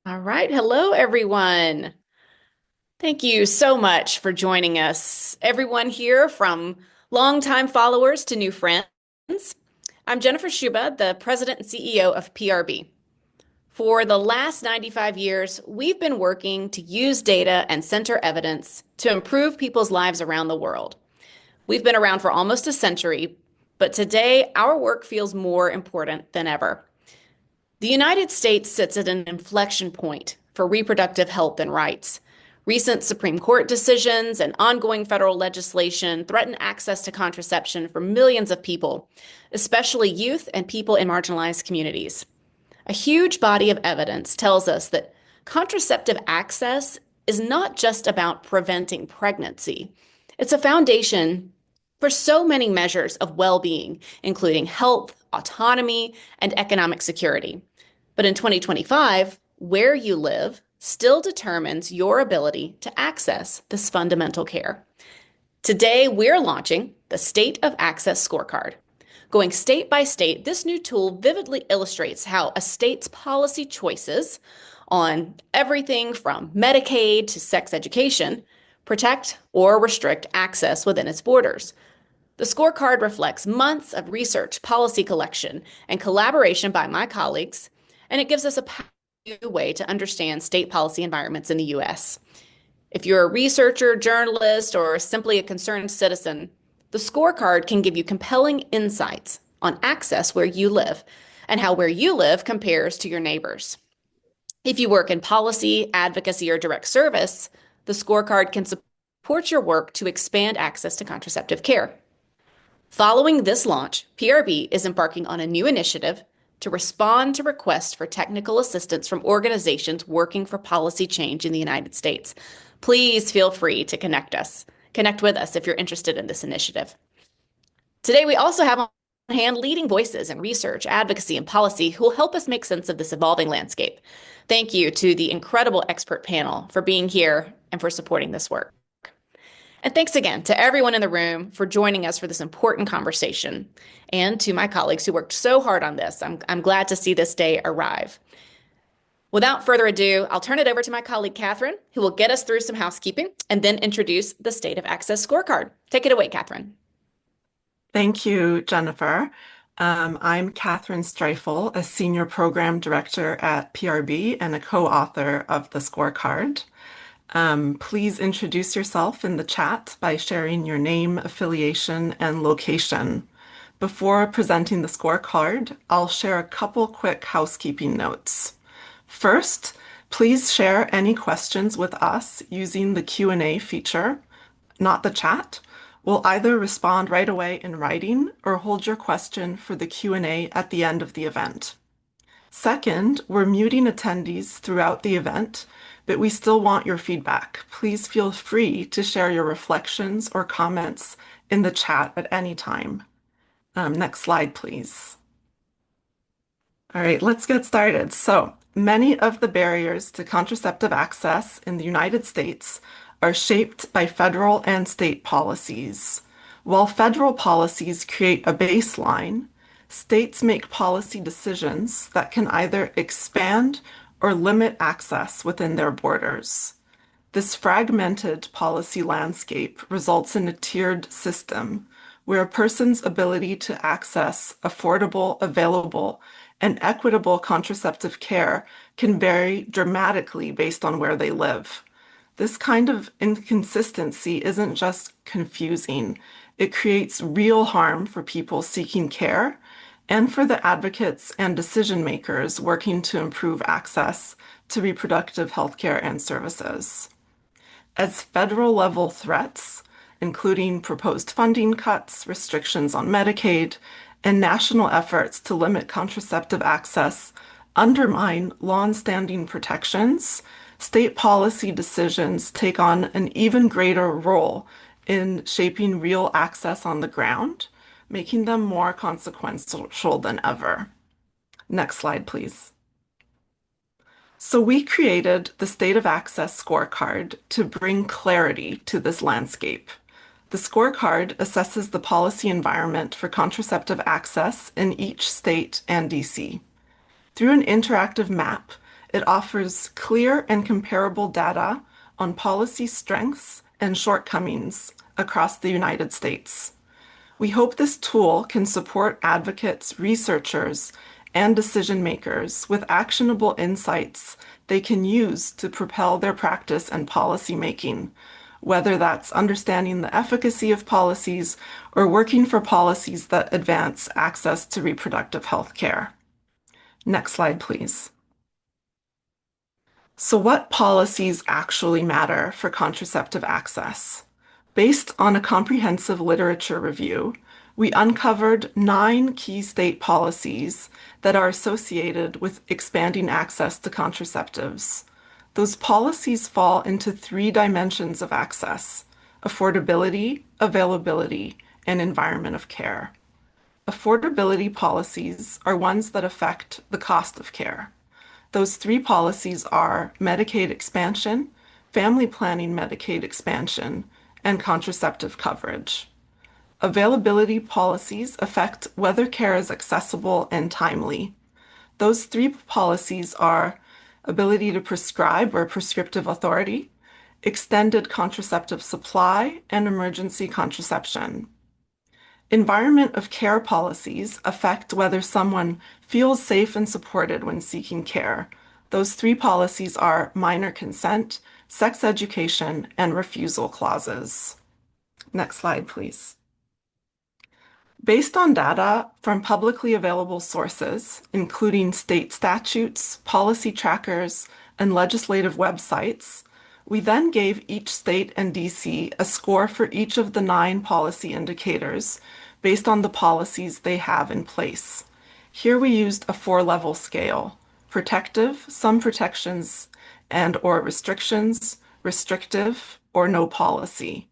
All right. Hello, everyone. Thank you so much for joining us. Everyone here, from longtime followers to new friends. I'm Jennifer Schuba, the president and CEO of PRB. For the last 95 years, we've been working to use data and center evidence to improve people's lives around the world. We've been around for almost a century, but today our work feels more important than ever. The United States sits at an inflection point for reproductive health and rights. Recent Supreme Court decisions and ongoing federal legislation threaten access to contraception for millions of people, especially youth and people in marginalized communities. A huge body of evidence tells us that contraceptive access is not just about preventing pregnancy. It's a foundation for so many measures of well-being, including health, autonomy, and economic security. But in 2025, where you live still determines your ability to access this fundamental care. Today, we're launching the State of Access Scorecard. Going state by state, this new tool vividly illustrates how a state's policy choices on everything from Medicaid to sex education protect or restrict access within its borders. The scorecard reflects months of research, policy collection, and collaboration by my colleagues, and it gives us a new way to understand state policy environments in the U.S. If you're a researcher, journalist, or simply a concerned citizen, the scorecard can give you compelling insights on access where you live and how where you live compares to your neighbors. If you work in policy, advocacy, or direct service, the scorecard can support your work to expand access to contraceptive care. Following this launch, PRB is embarking on a new initiative to respond to requests for technical assistance from organizations working for policy change in the United States. Please feel free to connect with us if you're interested in this initiative. Today, we also have on hand leading voices in research, advocacy, and policy who will help us make sense of this evolving landscape. Thank you to the incredible expert panel for being here and for supporting this work. And thanks again to everyone in the room for joining us for this important conversation, and to my colleagues who worked so hard on this. I'm glad to see this day arrive. Without further ado, I'll turn it over to my colleague, Catherine, who will get us through some housekeeping and then introduce the State of Access Scorecard. Take it away, Catherine. Thank you, Jennifer. I'm Catherine Streifel, a Senior Program Director at PRB and a co-author of the scorecard. Please introduce yourself in the chat by sharing your name, affiliation, and location. Before presenting the scorecard, I'll share a couple quick housekeeping notes. First, please share any questions with us using the Q&A feature, not the chat. We'll either respond right away in writing or hold your question for the Q&A at the end of the event. Second, we're muting attendees throughout the event, but we still want your feedback. Please feel free to share your reflections or comments in the chat at any time. Next slide, please. All right, let's get started. So, many of the barriers to contraceptive access in the United States are shaped by federal and state policies. While federal policies create a baseline, states make policy decisions that can either expand or limit access within their borders. This fragmented policy landscape results in a tiered system where a person's ability to access affordable, available, and equitable contraceptive care can vary dramatically based on where they live. This kind of inconsistency isn't just confusing, it creates real harm for people seeking care and for the advocates and decision makers working to improve access to reproductive health care and services. As federal level threats, including proposed funding cuts, restrictions on Medicaid, and national efforts to limit contraceptive access, undermine longstanding protections, state policy decisions take on an even greater role in shaping real access on the ground, making them more consequential than ever. Next slide, please. So we created the State of Access Scorecard to bring clarity to this landscape. The scorecard assesses the policy environment for contraceptive access in each state and DC. Through an interactive map, It offers clear and comparable data on policy strengths and shortcomings across the United States. We hope this tool can support advocates, researchers, and decision makers with actionable insights they can use to propel their practice and policy making, whether that's understanding the efficacy of policies or working for policies that advance access to reproductive health care. Next slide, please. So, what policies actually matter for contraceptive access? Based on a comprehensive literature review, we uncovered 9 key state policies that are associated with expanding access to contraceptives. Those policies fall into 3 dimensions of access: affordability, availability, and environment of care. Affordability policies are ones that affect the cost of care. Those 3 policies are Medicaid expansion, family planning Medicaid expansion, and contraceptive coverage. Availability policies affect whether care is accessible and timely. Those 3 policies are ability to prescribe or prescriptive authority, extended contraceptive supply, and emergency contraception. Environment of care policies affect whether someone feels safe and supported when seeking care. Those 3 policies are minor consent, sex education, and refusal clauses. Next slide, please. Based on data from publicly available sources, including state statutes, policy trackers, and legislative websites, we then gave each state and DC a score for each of the 9 policy indicators based on the policies they have in place. Here we used a 4-level scale: protective, some protections and/or restrictions, restrictive, or no policy.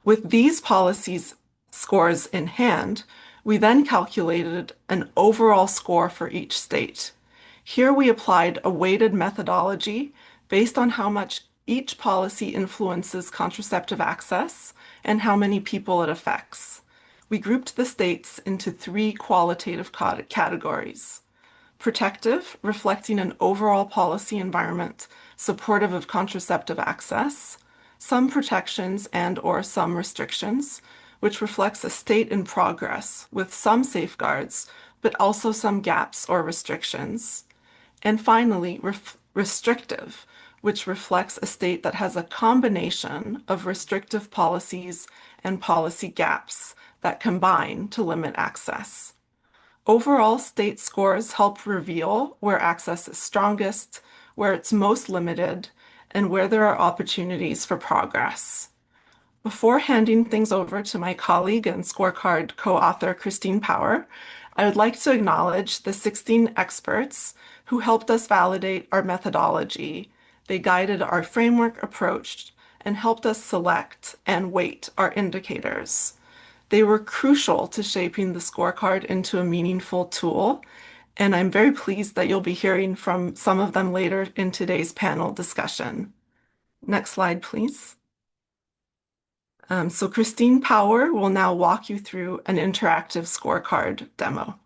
With these policies scores in hand, we then calculated an overall score for each state. Here we applied a weighted methodology based on how much each policy influences contraceptive access and how many people it affects. We grouped the states into 3 qualitative categories: protective, reflecting an overall policy environment supportive of contraceptive access; some protections and/or some restrictions, which reflects a state in progress with some safeguards, but also some gaps or restrictions; and finally, restrictive, which reflects a state that has a combination of restrictive policies and policy gaps that combine to limit access. Overall, state scores help reveal where access is strongest, where it's most limited, and where there are opportunities for progress. Before handing things over to my colleague and Scorecard co-author Christine Power, I would like to acknowledge the 16 experts who helped us validate our methodology. They guided our framework approach and helped us select and weight our indicators. They were crucial to shaping the scorecard into a meaningful tool, and I'm very pleased that you'll be hearing from some of them later in today's panel discussion. Next slide, please. So Christine Power will now walk you through an interactive scorecard demo.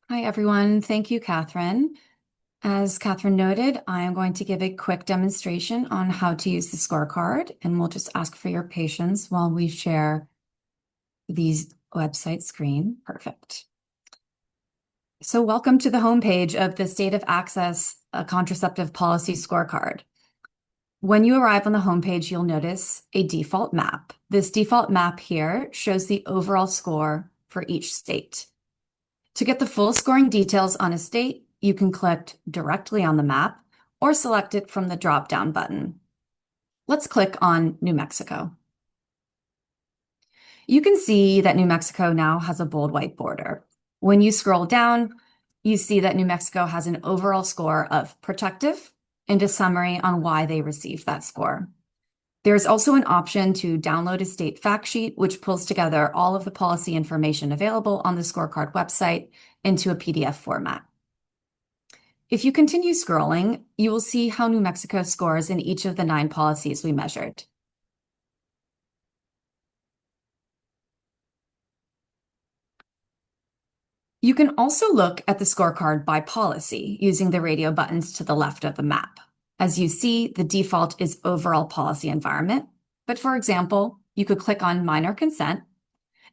Hi, everyone. Thank you, Catherine. As Catherine noted, I am going to give a quick demonstration on how to use the scorecard, and we'll just ask for your patience while we share these website screen. Perfect. So welcome to the homepage of the State of Access Contraceptive Policy Scorecard. When you arrive on the homepage, you'll notice a default map. This default map here shows the overall score for each state. To get the full scoring details on a state, you can click directly on the map or select it from the drop-down button. Let's click on New Mexico. You can see that New Mexico now has a bold white border. When you scroll down, you see that New Mexico has an overall score of protective and a summary on why they received that score. There's also an option to download a state fact sheet, which pulls together all of the policy information available on the scorecard website into a PDF format. If you continue scrolling, you will see how New Mexico scores in each of the 9 policies we measured. You can also look at the scorecard by policy using the radio buttons to the left of the map. As you see, the default is overall policy environment. But for example, you could click on minor consent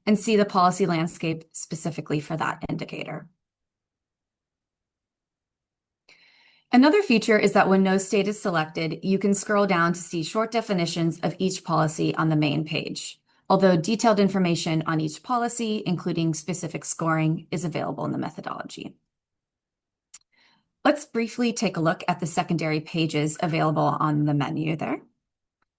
and see the policy landscape specifically for that indicator. Another feature is that when no state is selected, you can scroll down to see short definitions of each policy on the main page, although detailed information on each policy, including specific scoring, is available in the methodology. Let's briefly take a look at the secondary pages available on the menu there.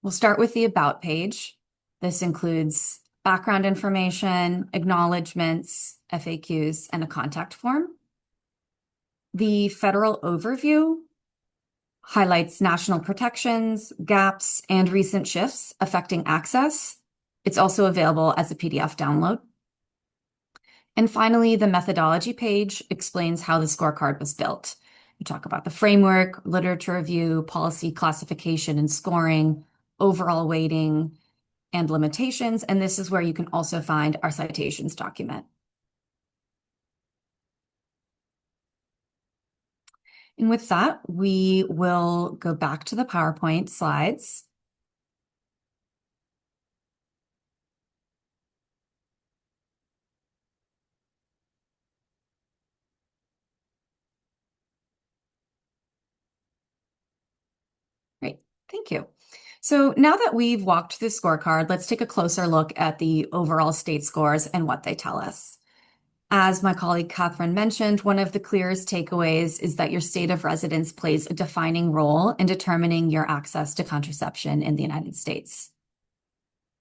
We'll start with the About page. This includes background information, acknowledgements, FAQs, and a contact form. The Federal Overview highlights national protections, gaps, and recent shifts affecting access. It's also available as a PDF download. And finally, the Methodology page explains how the scorecard was built. We talk about the framework, literature review, policy classification and scoring, overall weighting, and limitations. And this is where you can also find our citations document. And with that, we will go back to the PowerPoint slides. Great, thank you. So now that we've walked through the scorecard, let's take a closer look at the overall state scores and what they tell us. As my colleague Catherine mentioned, one of the clearest takeaways is that your state of residence plays a defining role in determining your access to contraception in the United States.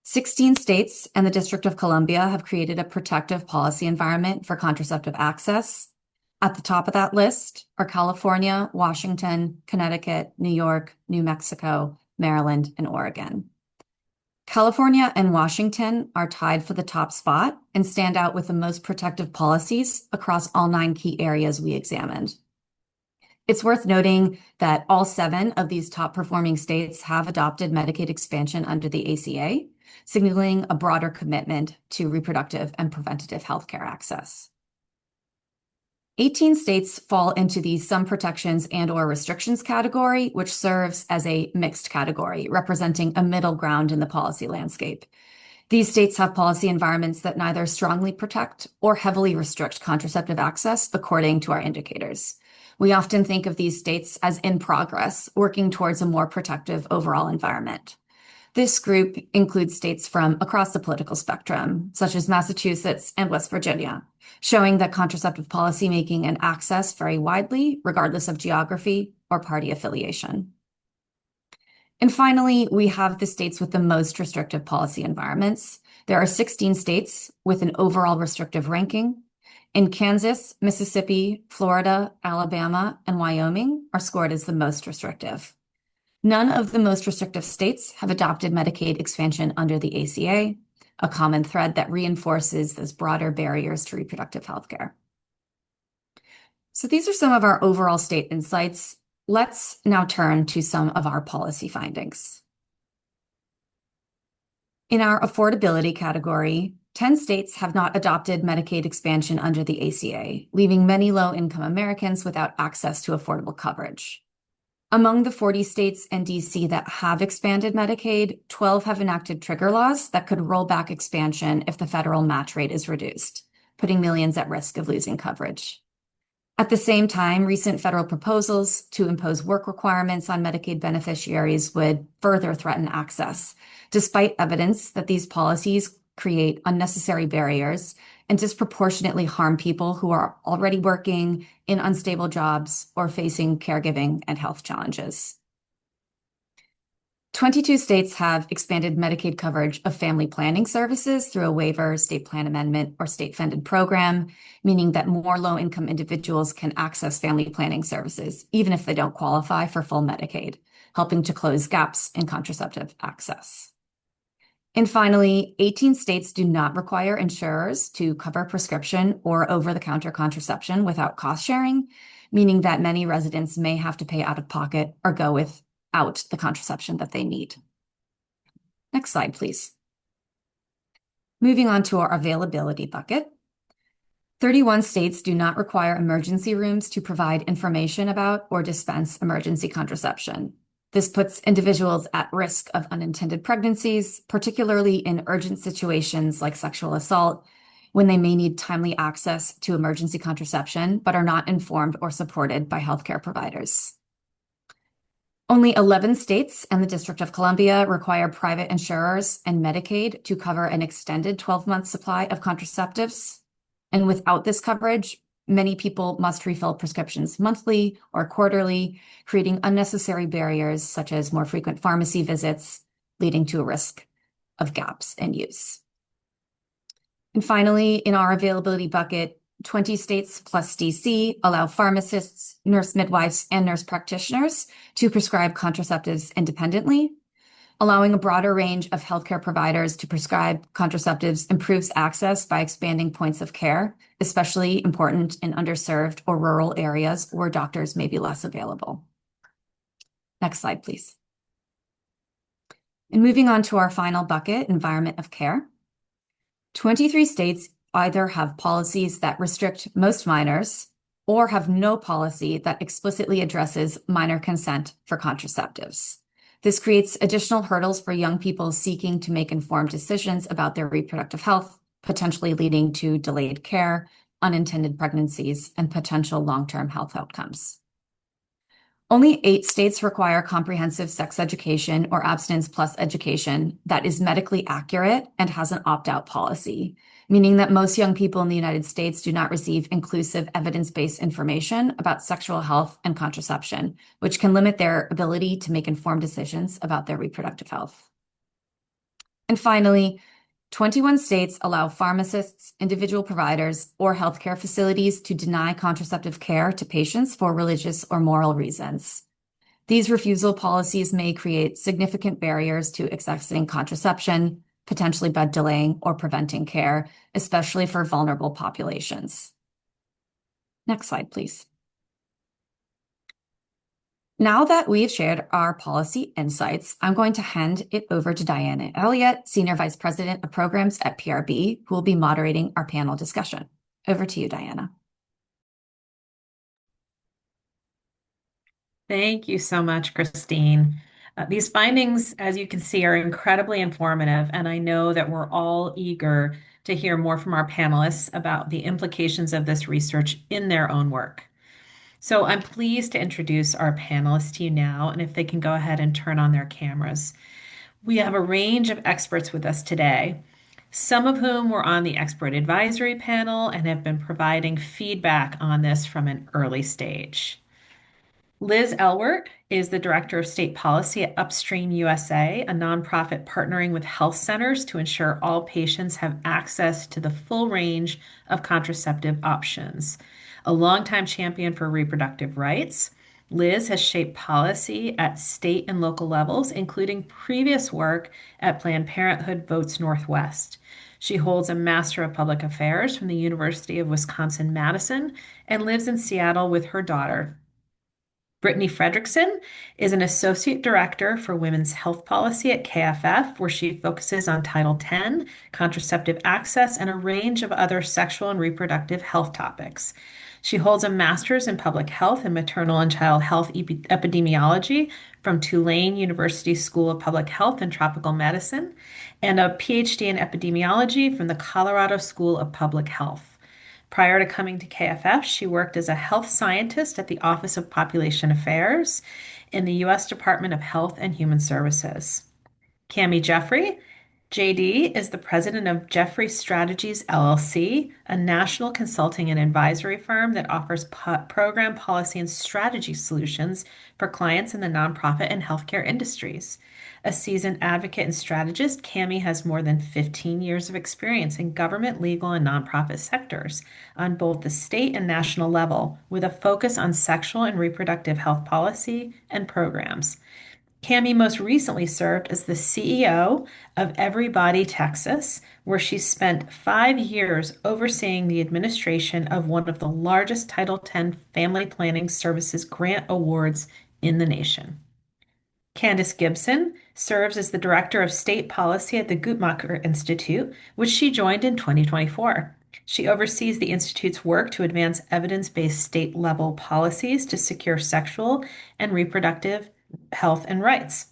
16 states and the District of Columbia have created a protective policy environment for contraceptive access. At the top of that list are California, Washington, Connecticut, New York, New Mexico, Maryland, and Oregon. California and Washington are tied for the top spot and stand out with the most protective policies across all 9 key areas we examined. It's worth noting that all 7 of these top performing states have adopted Medicaid expansion under the ACA, signaling a broader commitment to reproductive and preventative healthcare access. 18 states fall into the some protections and/or restrictions category, which serves as a mixed category, representing a middle ground in the policy landscape. These states have policy environments that neither strongly protect or heavily restrict contraceptive access, according to our indicators. We often think of these states as in progress, working towards a more protective overall environment. This group includes states from across the political spectrum, such as Massachusetts and West Virginia, showing that contraceptive policymaking and access vary widely, regardless of geography or party affiliation. And finally, we have the states with the most restrictive policy environments. There are 16 states with an overall restrictive ranking. In Kansas, Mississippi, Florida, Alabama, and Wyoming are scored as the most restrictive. None of the most restrictive states have adopted Medicaid expansion under the ACA, a common thread that reinforces those broader barriers to reproductive health care. So these are some of our overall state insights. Let's now turn to some of our policy findings. In our affordability category, 10 states have not adopted Medicaid expansion under the ACA, leaving many low-income Americans without access to affordable coverage. Among the 40 states and DC that have expanded Medicaid, 12 have enacted trigger laws that could roll back expansion if the federal match rate is reduced, putting millions at risk of losing coverage. At the same time, recent federal proposals to impose work requirements on Medicaid beneficiaries would further threaten access, despite evidence that these policies create unnecessary barriers and disproportionately harm people who are already working in unstable jobs or facing caregiving and health challenges. 22 states have expanded Medicaid coverage of family planning services through a waiver, state plan amendment, or state-funded program, meaning that more low-income individuals can access family planning services, even if they don't qualify for full Medicaid, helping to close gaps in contraceptive access. And finally, 18 states do not require insurers to cover prescription or over-the-counter contraception without cost sharing, meaning that many residents may have to pay out of pocket or go without the contraception that they need. Next slide, please. Moving on to our availability bucket. 31 states do not require emergency rooms to provide information about or dispense emergency contraception. This puts individuals at risk of unintended pregnancies, particularly in urgent situations like sexual assault, when they may need timely access to emergency contraception but are not informed or supported by healthcare providers. Only 11 states and the District of Columbia require private insurers and Medicaid to cover an extended 12-month supply of contraceptives. And without this coverage, many people must refill prescriptions monthly or quarterly, creating unnecessary barriers such as more frequent pharmacy visits, leading to a risk of gaps in use. And finally, in our availability bucket, 20 states plus DC allow pharmacists, nurse midwives, and nurse practitioners to prescribe contraceptives independently. Allowing a broader range of healthcare providers to prescribe contraceptives improves access by expanding points of care, especially important in underserved or rural areas where doctors may be less available. Next slide, please. And moving on to our final bucket, environment of care. 23 states either have policies that restrict most minors or have no policy that explicitly addresses minor consent for contraceptives. This creates additional hurdles for young people seeking to make informed decisions about their reproductive health, potentially leading to delayed care, unintended pregnancies, and potential long-term health outcomes. Only 8 states require comprehensive sex education or abstinence plus education that is medically accurate and has an opt-out policy, meaning that most young people in the United States do not receive inclusive evidence-based information about sexual health and contraception, which can limit their ability to make informed decisions about their reproductive health. And finally, 21 states allow pharmacists, individual providers, or healthcare facilities to deny contraceptive care to patients for religious or moral reasons. These refusal policies may create significant barriers to accessing contraception, potentially by delaying or preventing care, especially for vulnerable populations. Next slide, please. Now that we've shared our policy insights, I'm going to hand it over to Diana Elliott, Senior Vice President of Programs at PRB, who will be moderating our panel discussion. Over to you, Diana. Thank you so much, Christine. These findings, as you can see, are incredibly informative, and I know that we're all eager to hear more from our panelists about the implications of this research in their own work. So I'm pleased to introduce our panelists to you now, and if they can go ahead and turn on their cameras. We have a range of experts with us today, some of whom were on the expert advisory panel and have been providing feedback on this from an early stage. Liz Elwert is the Director of State Policy at Upstream USA, a nonprofit partnering with health centers to ensure all patients have access to the full range of contraceptive options. A longtime champion for reproductive rights, Liz has shaped policy at state and local levels, including previous work at Planned Parenthood Votes Northwest. She holds a Master of Public Affairs from the University of Wisconsin-Madison and lives in Seattle with her daughter. Brittany Fredrickson is an Associate Director for Women's Health Policy at KFF, where she focuses on Title X, contraceptive access, and a range of other sexual and reproductive health topics. She holds a master's in public health and maternal and child health epidemiology from Tulane University School of Public Health and Tropical Medicine, and a PhD in epidemiology from the Colorado School of Public Health. Prior to coming to KFF, she worked as a health scientist at the Office of Population Affairs in the U.S. Department of Health and Human Services. Cami Jeffrey, JD, is the president of Jeffrey Strategies LLC, a national consulting and advisory firm that offers program policy and strategy solutions for clients in the nonprofit and healthcare industries. A seasoned advocate and strategist, Cami has more than 15 years of experience in government, legal, and nonprofit sectors on both the state and national level, with a focus on sexual and reproductive health policy and programs. Cami most recently served as the CEO of Everybody Texas, where she spent 5 years overseeing the administration of one of the largest Title X family planning services grant awards in the nation. Candace Gibson serves as the Director of State Policy at the Guttmacher Institute, which she joined in 2024. She oversees the Institute's work to advance evidence-based state-level policies to secure sexual and reproductive health and rights.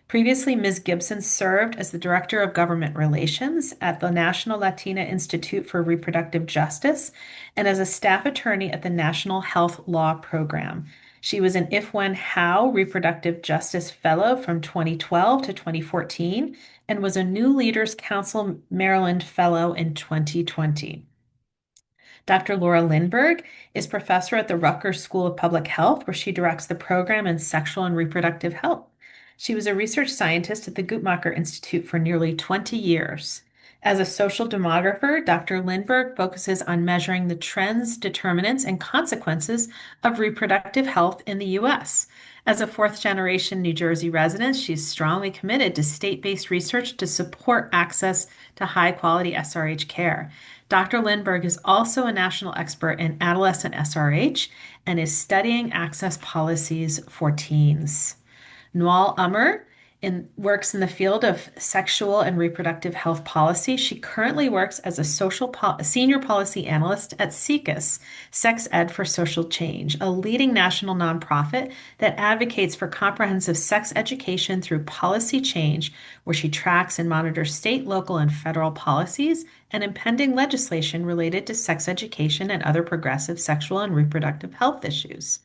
Previously, Ms. Gibson served as the Director of Government Relations at the National Latina Institute for Reproductive Justice and as a staff attorney at the National Health Law Program. She was an If When How Reproductive Justice Fellow from 2012 to 2014 and was a New Leaders Council Maryland Fellow in 2020. Dr. Laura Lindberg is professor at the Rutgers School of Public Health, where she directs the program in sexual and reproductive health. She was a research scientist at the Guttmacher Institute for nearly 20 years. As a social demographer, Dr. Lindberg focuses on measuring the trends, determinants, and consequences of reproductive health in the U.S. As a fourth-generation New Jersey resident, she's strongly committed to state-based research to support access to high-quality SRH care. Dr. Lindberg is also a national expert in adolescent SRH and is studying access policies for teens. Noel Ummer works in the field of sexual and reproductive health policy. She currently works as a senior policy analyst at SECUS, Sex Ed for Social Change, a leading national nonprofit that advocates for comprehensive sex education through policy change, where she tracks and monitors state, local, and federal policies and impending legislation related to sex education and other progressive sexual and reproductive health issues.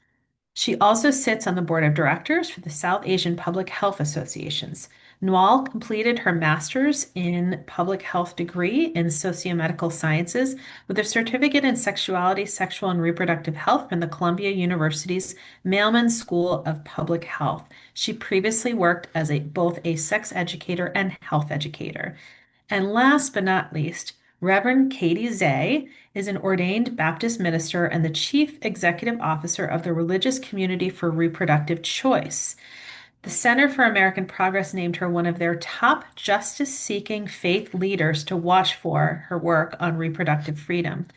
She also sits on the board of directors for the South Asian Public Health Associations. Noel completed her master's in public health degree in sociomedical sciences with a certificate in sexuality, sexual and reproductive health from the Columbia University's Mailman School of Public Health. She previously worked as both a sex educator and health educator. And last but not least, Reverend Katie Zay is an ordained Baptist minister and the Chief Executive Officer of the Religious Community for Reproductive Choice. The Center for American Progress named her one of their top justice-seeking faith leaders to watch for her work on reproductive freedom.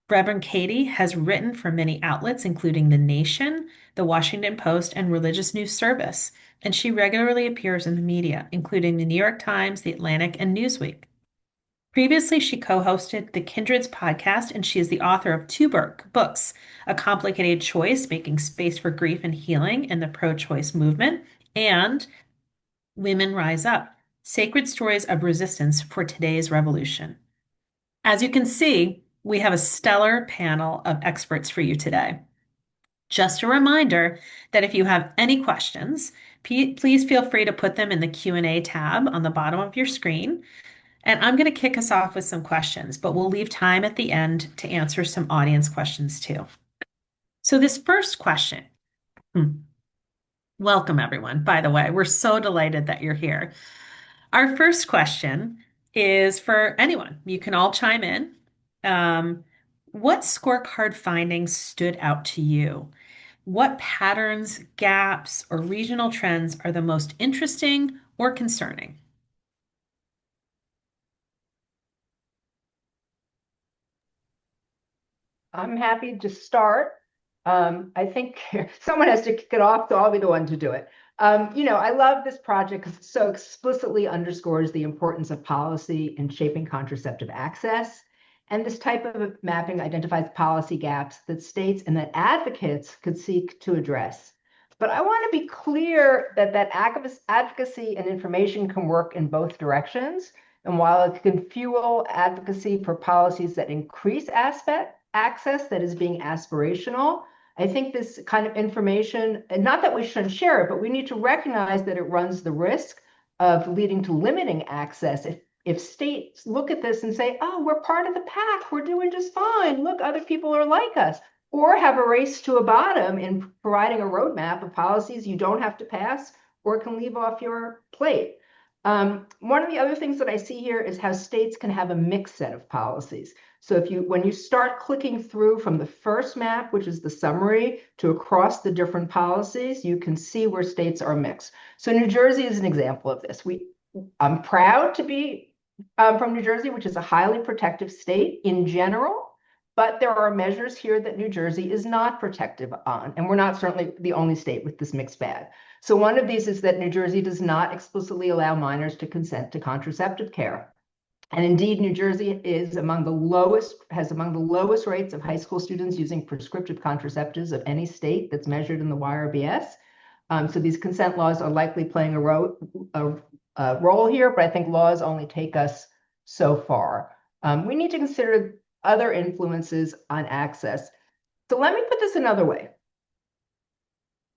Reverend Katie has written for many outlets, including The Nation, The Washington Post, and Religious News Service, and she regularly appears in the media, including the New York Times, The Atlantic, and Newsweek. Previously, she co-hosted the Kindreds podcast, and she is the author of two books, A Complicated Choice, Making Space for Grief and Healing in the Pro-Choice Movement, and Women Rise Up, Sacred Stories of Resistance for Today's Revolution. As you can see, we have a stellar panel of experts for you today. Just a reminder that if you have any questions, please feel free to put them in the Q&A tab on the bottom of your screen. And I'm going to kick us off with some questions, but we'll leave time at the end to answer some audience questions too. So this first question, welcome everyone, by the way. We're so delighted that you're here. Our first question is for anyone. You can all chime in. What scorecard findings stood out to you? What patterns, gaps, or regional trends are the most interesting or concerning? I'm happy to start. I think someone has to kick it off, so I'll be the one to do it. I love this project because it so explicitly underscores the importance of policy in shaping contraceptive access. And this type of mapping identifies policy gaps that states and that advocates could seek to address. But I want to be clear that advocacy and information can work in both directions. And while it can fuel advocacy for policies that increase access that is being aspirational, I think this kind of information, and not that we shouldn't share it, but we need to recognize that it runs the risk of leading to limiting access. If states look at this and say, oh, we're part of the pack, we're doing just fine, look, other people are like us, or have a race to a bottom in providing a roadmap of policies you don't have to pass or can leave off your plate. One of the other things that I see here is how states can have a mixed set of policies. So when you start clicking through from the first map, which is the summary, to across the different policies, you can see where states are mixed. So New Jersey is an example of this. I'm proud to be from New Jersey, which is a highly protective state in general, but there are measures here that New Jersey is not protective on, and we're not certainly the only state with this mixed bag. So one of these is that New Jersey does not explicitly allow minors to consent to contraceptive care. And indeed, New Jersey has among the lowest rates of high school students using prescriptive contraceptives of any state that's measured in the YRBS. So these consent laws are likely playing a role here, but I think laws only take us so far. We need to consider other influences on access. So let me put this another way.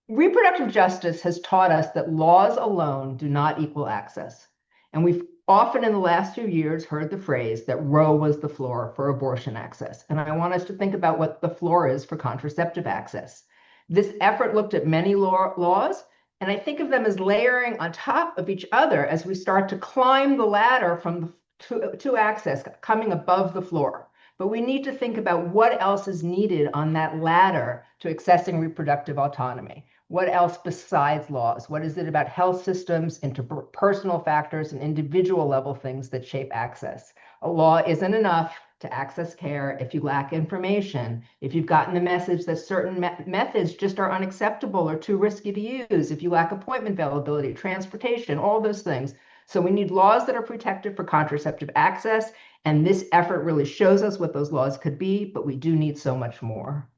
Reproductive justice has taught us that laws alone do not equal access. And we've often in the last few years heard the phrase that Roe was the floor for abortion access. And I want us to think about what the floor is for contraceptive access. This effort looked at many laws, and I think of them as layering on top of each other as we start to climb the ladder to access, coming above the floor. But we need to think about what else is needed on that ladder to accessing reproductive autonomy. What else besides laws? What is it about health systems, interpersonal factors, and individual level things that shape access? A law isn't enough to access care if you lack information, if you've gotten the message that certain methods just are unacceptable or too risky to use, if you lack appointment availability, transportation, all those things. So we need laws that are protective for contraceptive access, and this effort really shows us what those laws could be, but we do need so much more.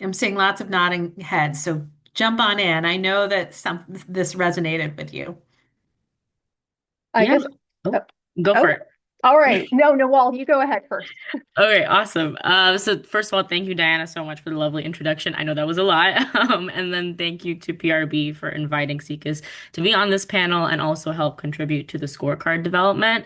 I'm seeing lots of nodding heads, so jump on in. I know that this resonated with you. I Yeah. guess. Oh, Oh, go for oh, it. all right. No, Wall, you go ahead first. Okay, awesome. So first of all, thank you, Diana, so much for the lovely introduction. I know that was a lot. And then thank you to PRB for inviting Seekas to be on this panel and also help contribute to the scorecard development.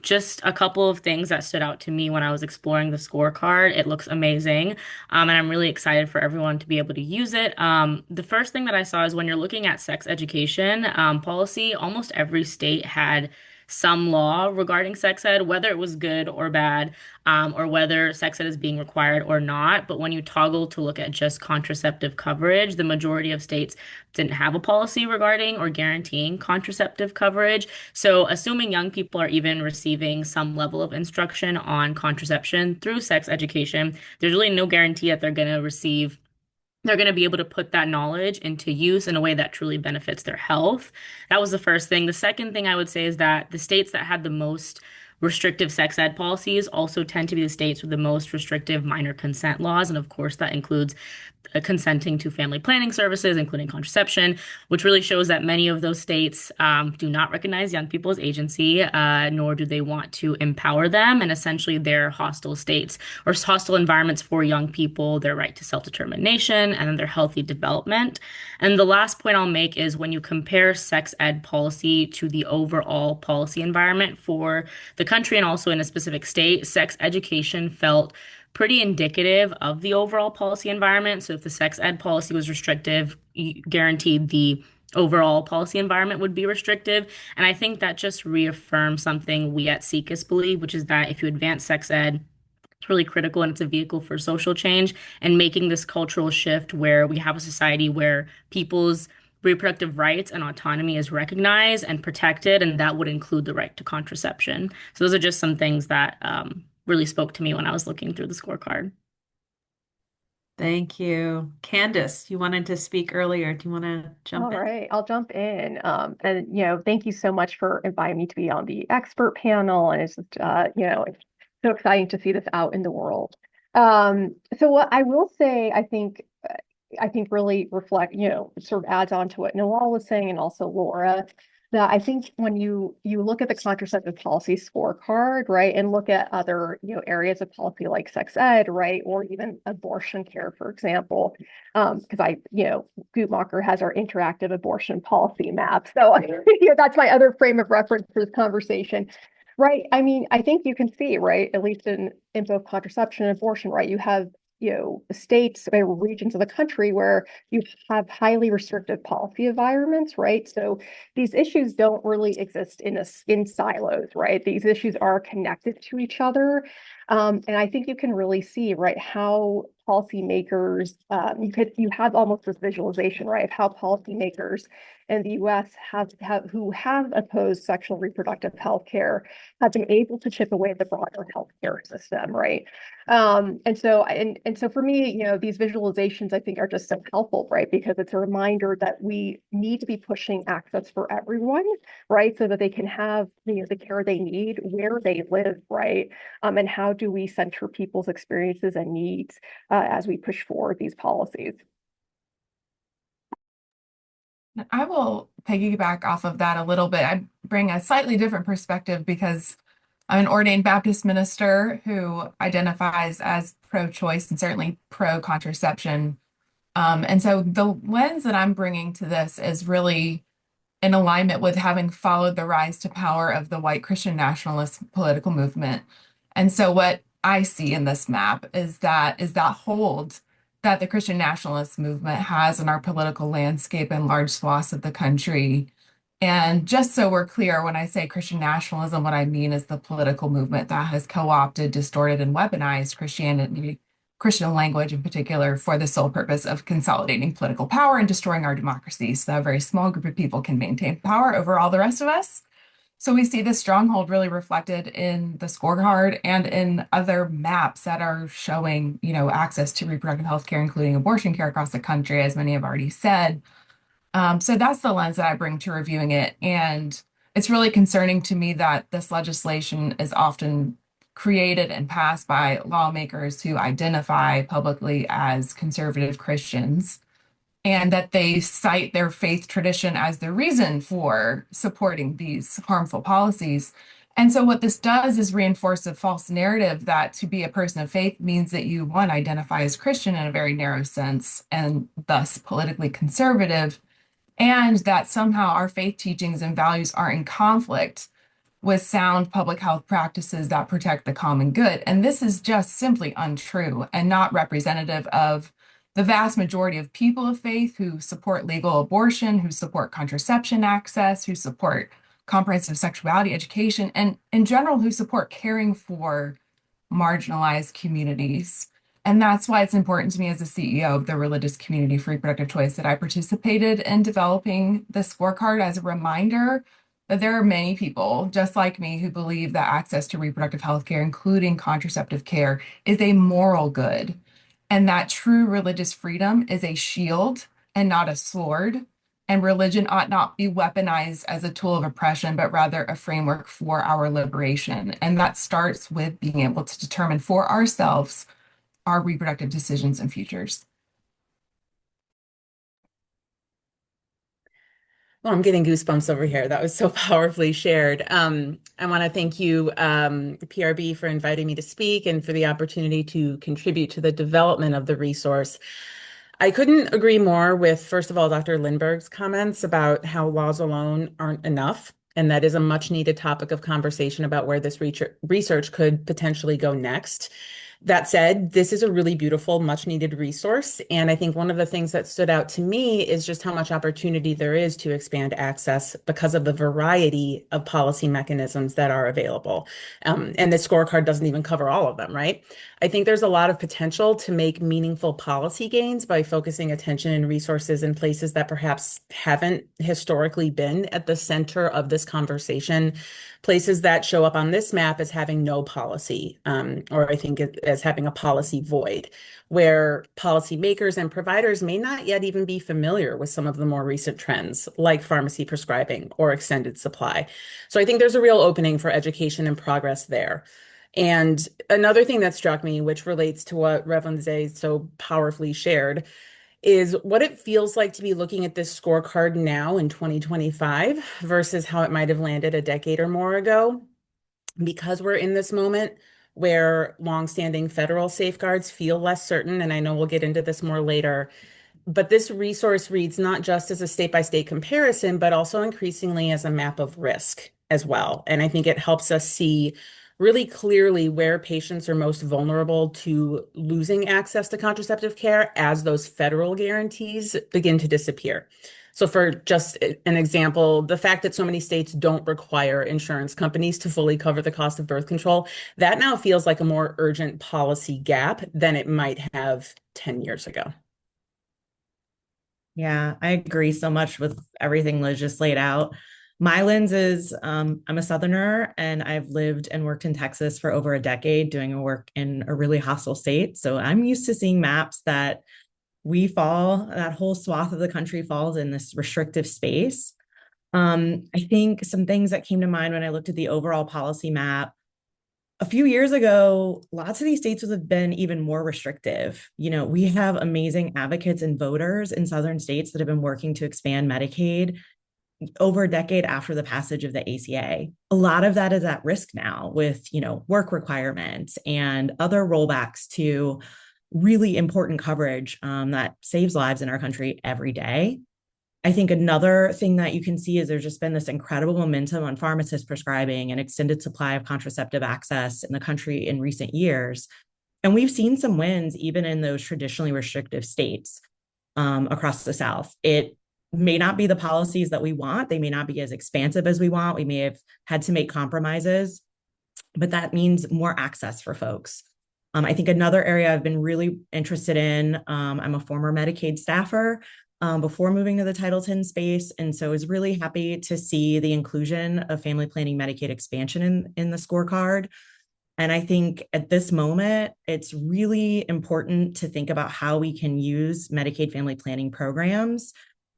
Just a couple of things that stood out to me when I was exploring the scorecard. It looks amazing. And I'm really excited for everyone to be able to use it. The first thing that I saw is when you're looking at sex education policy, almost every state had some law regarding sex ed, whether it was good or bad, or whether sex ed is being required or not. But when you toggle to look at just contraceptive coverage, the majority of states didn't have a policy regarding or guaranteeing contraceptive coverage. So, assuming young people are even receiving some level of instruction on contraception through sex education, there's really no guarantee that they're going to be able to put that knowledge into use in a way that truly benefits their health. That was the first thing. The second thing I would say is that the states that had the most restrictive sex ed policies also tend to be the states with the most restrictive minor consent laws. And of course, that includes consenting to family planning services, including contraception, which really shows that many of those states do not recognize young people as agency, nor do they want to empower them. And essentially, they're hostile states or hostile environments for young people, their right to self-determination, and then their healthy development. And the last point I'll make is when you compare sex ed policy to the overall policy environment for the country and also in a specific state, sex education felt pretty indicative of the overall policy environment. So if the sex ed policy was restrictive, guaranteed the overall policy environment would be restrictive. And I think that just reaffirms something we at SECUS believe, which is that if you advance sex ed, it's really critical and it's a vehicle for social change and making this cultural shift where we have a society where people's reproductive rights and autonomy is recognized and protected, and that would include the right to contraception. So those are just some things that really spoke to me when I was looking through the scorecard. Thank you. Candace, you wanted to speak earlier. Do you want to jump All in? right, I'll jump in. And thank you so much for inviting me to be on the expert panel. And it's just, it's so exciting to see this out in the world. So what I will say, I think really reflect, sort of adds on to what Noel was saying and also Laura, that I think when you look at the contraceptive policy scorecard, right, and look at other, areas of policy like sex ed, right, or even abortion care, for example, because Guttmacher has our interactive abortion policy map. So that's my other frame of reference for this conversation. Right. I mean, I think you can see, right, at least in both contraception and abortion, right, you have states or regions of the country where you have highly restrictive policy environments, right? So these issues don't really exist in silos, right? These issues are connected to each other. And I think you can really see, right, how policymakers, you have almost this visualization, right, of how policymakers in the US who have opposed sexual reproductive health care have been able to chip away at the broader healthcare system, right? And so for me, these visualizations I think are just so helpful, right? Because it's a reminder that we need to be pushing access for everyone, right? So that they can have the care they need where they live, right? And how do we center people's experiences and needs as we push forward these policies? I will piggyback off of that a little bit. I bring a slightly different perspective because I'm an ordained Baptist minister who identifies as pro-choice and certainly pro-contraception. And so the lens that I'm bringing to this is really in alignment with having followed the rise to power of the white Christian nationalist political movement. And so what I see in this map is that hold that the Christian nationalist movement has in our political landscape in large swaths of the country. And just so we're clear, when I say Christian nationalism, what I mean is the political movement that has co-opted, distorted, and weaponized Christianity, Christian language in particular, for the sole purpose of consolidating political power and destroying our democracy so that a very small group of people can maintain power over all the rest of us. So we see this stronghold really reflected in the scorecard and in other maps that are showing, access to reproductive health care, including abortion care across the country, as many have already said. So that's the lens that I bring to reviewing it. And it's really concerning to me that this legislation is often created and passed by lawmakers who identify publicly as conservative Christians, and that they cite their faith tradition as the reason for supporting these harmful policies. And so what this does is reinforce a false narrative that to be a person of faith means that you, one, identify as Christian in a very narrow sense and thus politically conservative, and that somehow our faith teachings and values are in conflict with sound public health practices that protect the common good. And this is just simply untrue and not representative of the vast majority of people of faith who support legal abortion, who support contraception access, who support comprehensive sexuality education, and in general, who support caring for marginalized communities. And that's why it's important to me as a CEO of the Religious Community for Reproductive Choice that I participated in developing the scorecard as a reminder that there are many people just like me who believe that access to reproductive health care, including contraceptive care, is a moral good, and that true religious freedom is a shield and not a sword. And religion ought not be weaponized as a tool of oppression, but rather a framework for our liberation. And that starts with being able to determine for ourselves our reproductive decisions and futures. Well, I'm getting goosebumps over here. That was so powerfully shared. I want to thank you, PRB, for inviting me to speak and for the opportunity to contribute to the development of the resource. I couldn't agree more with, first of all, Dr. Lindberg's comments about how laws alone aren't enough. And that is a much needed topic of conversation about where this research could potentially go next. That said, this is a really beautiful, much needed resource. And I think one of the things that stood out to me is just how much opportunity there is to expand access because of the variety of policy mechanisms that are available. And the scorecard doesn't even cover all of them, right? I think there's a lot of potential to make meaningful policy gains by focusing attention and resources in places that perhaps haven't historically been at the center of this conversation, places that show up on this map as having no policy, or I think as having a policy void, where policymakers and providers may not yet even be familiar with some of the more recent trends, like pharmacy prescribing or extended supply. So I think there's a real opening for education and progress there. And another thing that struck me, which relates to what Reverend Zay so powerfully shared, is what it feels like to be looking at this scorecard now in 2025 versus how it might have landed a decade or more ago. Because we're in this moment where longstanding federal safeguards feel less certain, and I know we'll get into this more later, but this resource reads not just as a state-by-state comparison, but also increasingly as a map of risk as well. And I think it helps us see really clearly where patients are most vulnerable to losing access to contraceptive care as those federal guarantees begin to disappear. So for just an example, the fact that so many states don't require insurance companies to fully cover the cost of birth control, that now feels like a more urgent policy gap than it might have 10 years ago. Yeah, I agree so much with everything Liz just laid out. My lens is I'm a Southerner and I've lived and worked in Texas for over a decade doing work in a really hostile state. So I'm used to seeing maps that that whole swath of the country falls in this restrictive space. I think some things that came to mind when I looked at the overall policy map a few years ago, lots of these states would have been even more restrictive. We have amazing advocates and voters in Southern states that have been working to expand Medicaid over a decade after the passage of the ACA. A lot of that is at risk now with, work requirements and other rollbacks to really important coverage that saves lives in our country every day. I think another thing that you can see is there's just been this incredible momentum on pharmacist prescribing and extended supply of contraceptive access in the country in recent years. And we've seen some wins even in those traditionally restrictive states across the South. It may not be the policies that we want. They may not be as expansive as we want. We may have had to make compromises, but that means more access for folks. I think another area I've been really interested in, I'm a former Medicaid staffer before moving to the Title X space. And so I was really happy to see the inclusion of family planning Medicaid expansion in the scorecard. And I think at this moment, it's really important to think about how we can use Medicaid family planning programs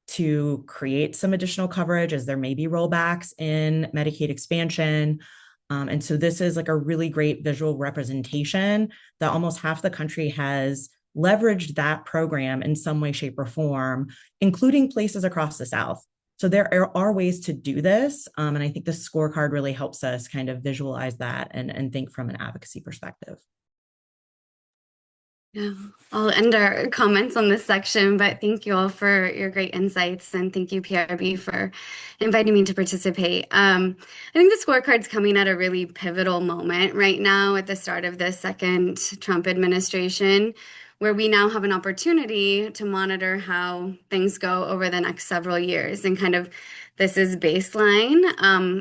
to create some additional coverage as there may be rollbacks in Medicaid expansion. And so this is like a really great visual representation that almost half the country has leveraged that program in some way, shape, or form, including places across the South. So there are ways to do this. And I think the scorecard really helps us kind of visualize that and think from an advocacy perspective. Yeah, I'll end our comments on this section, but thank you all for your great insights and thank you, PRB, for inviting me to participate. I think the scorecard's coming at a really pivotal moment right now at the start of the second Trump administration, where we now have an opportunity to monitor how things go over the next several years. And kind of this is baseline.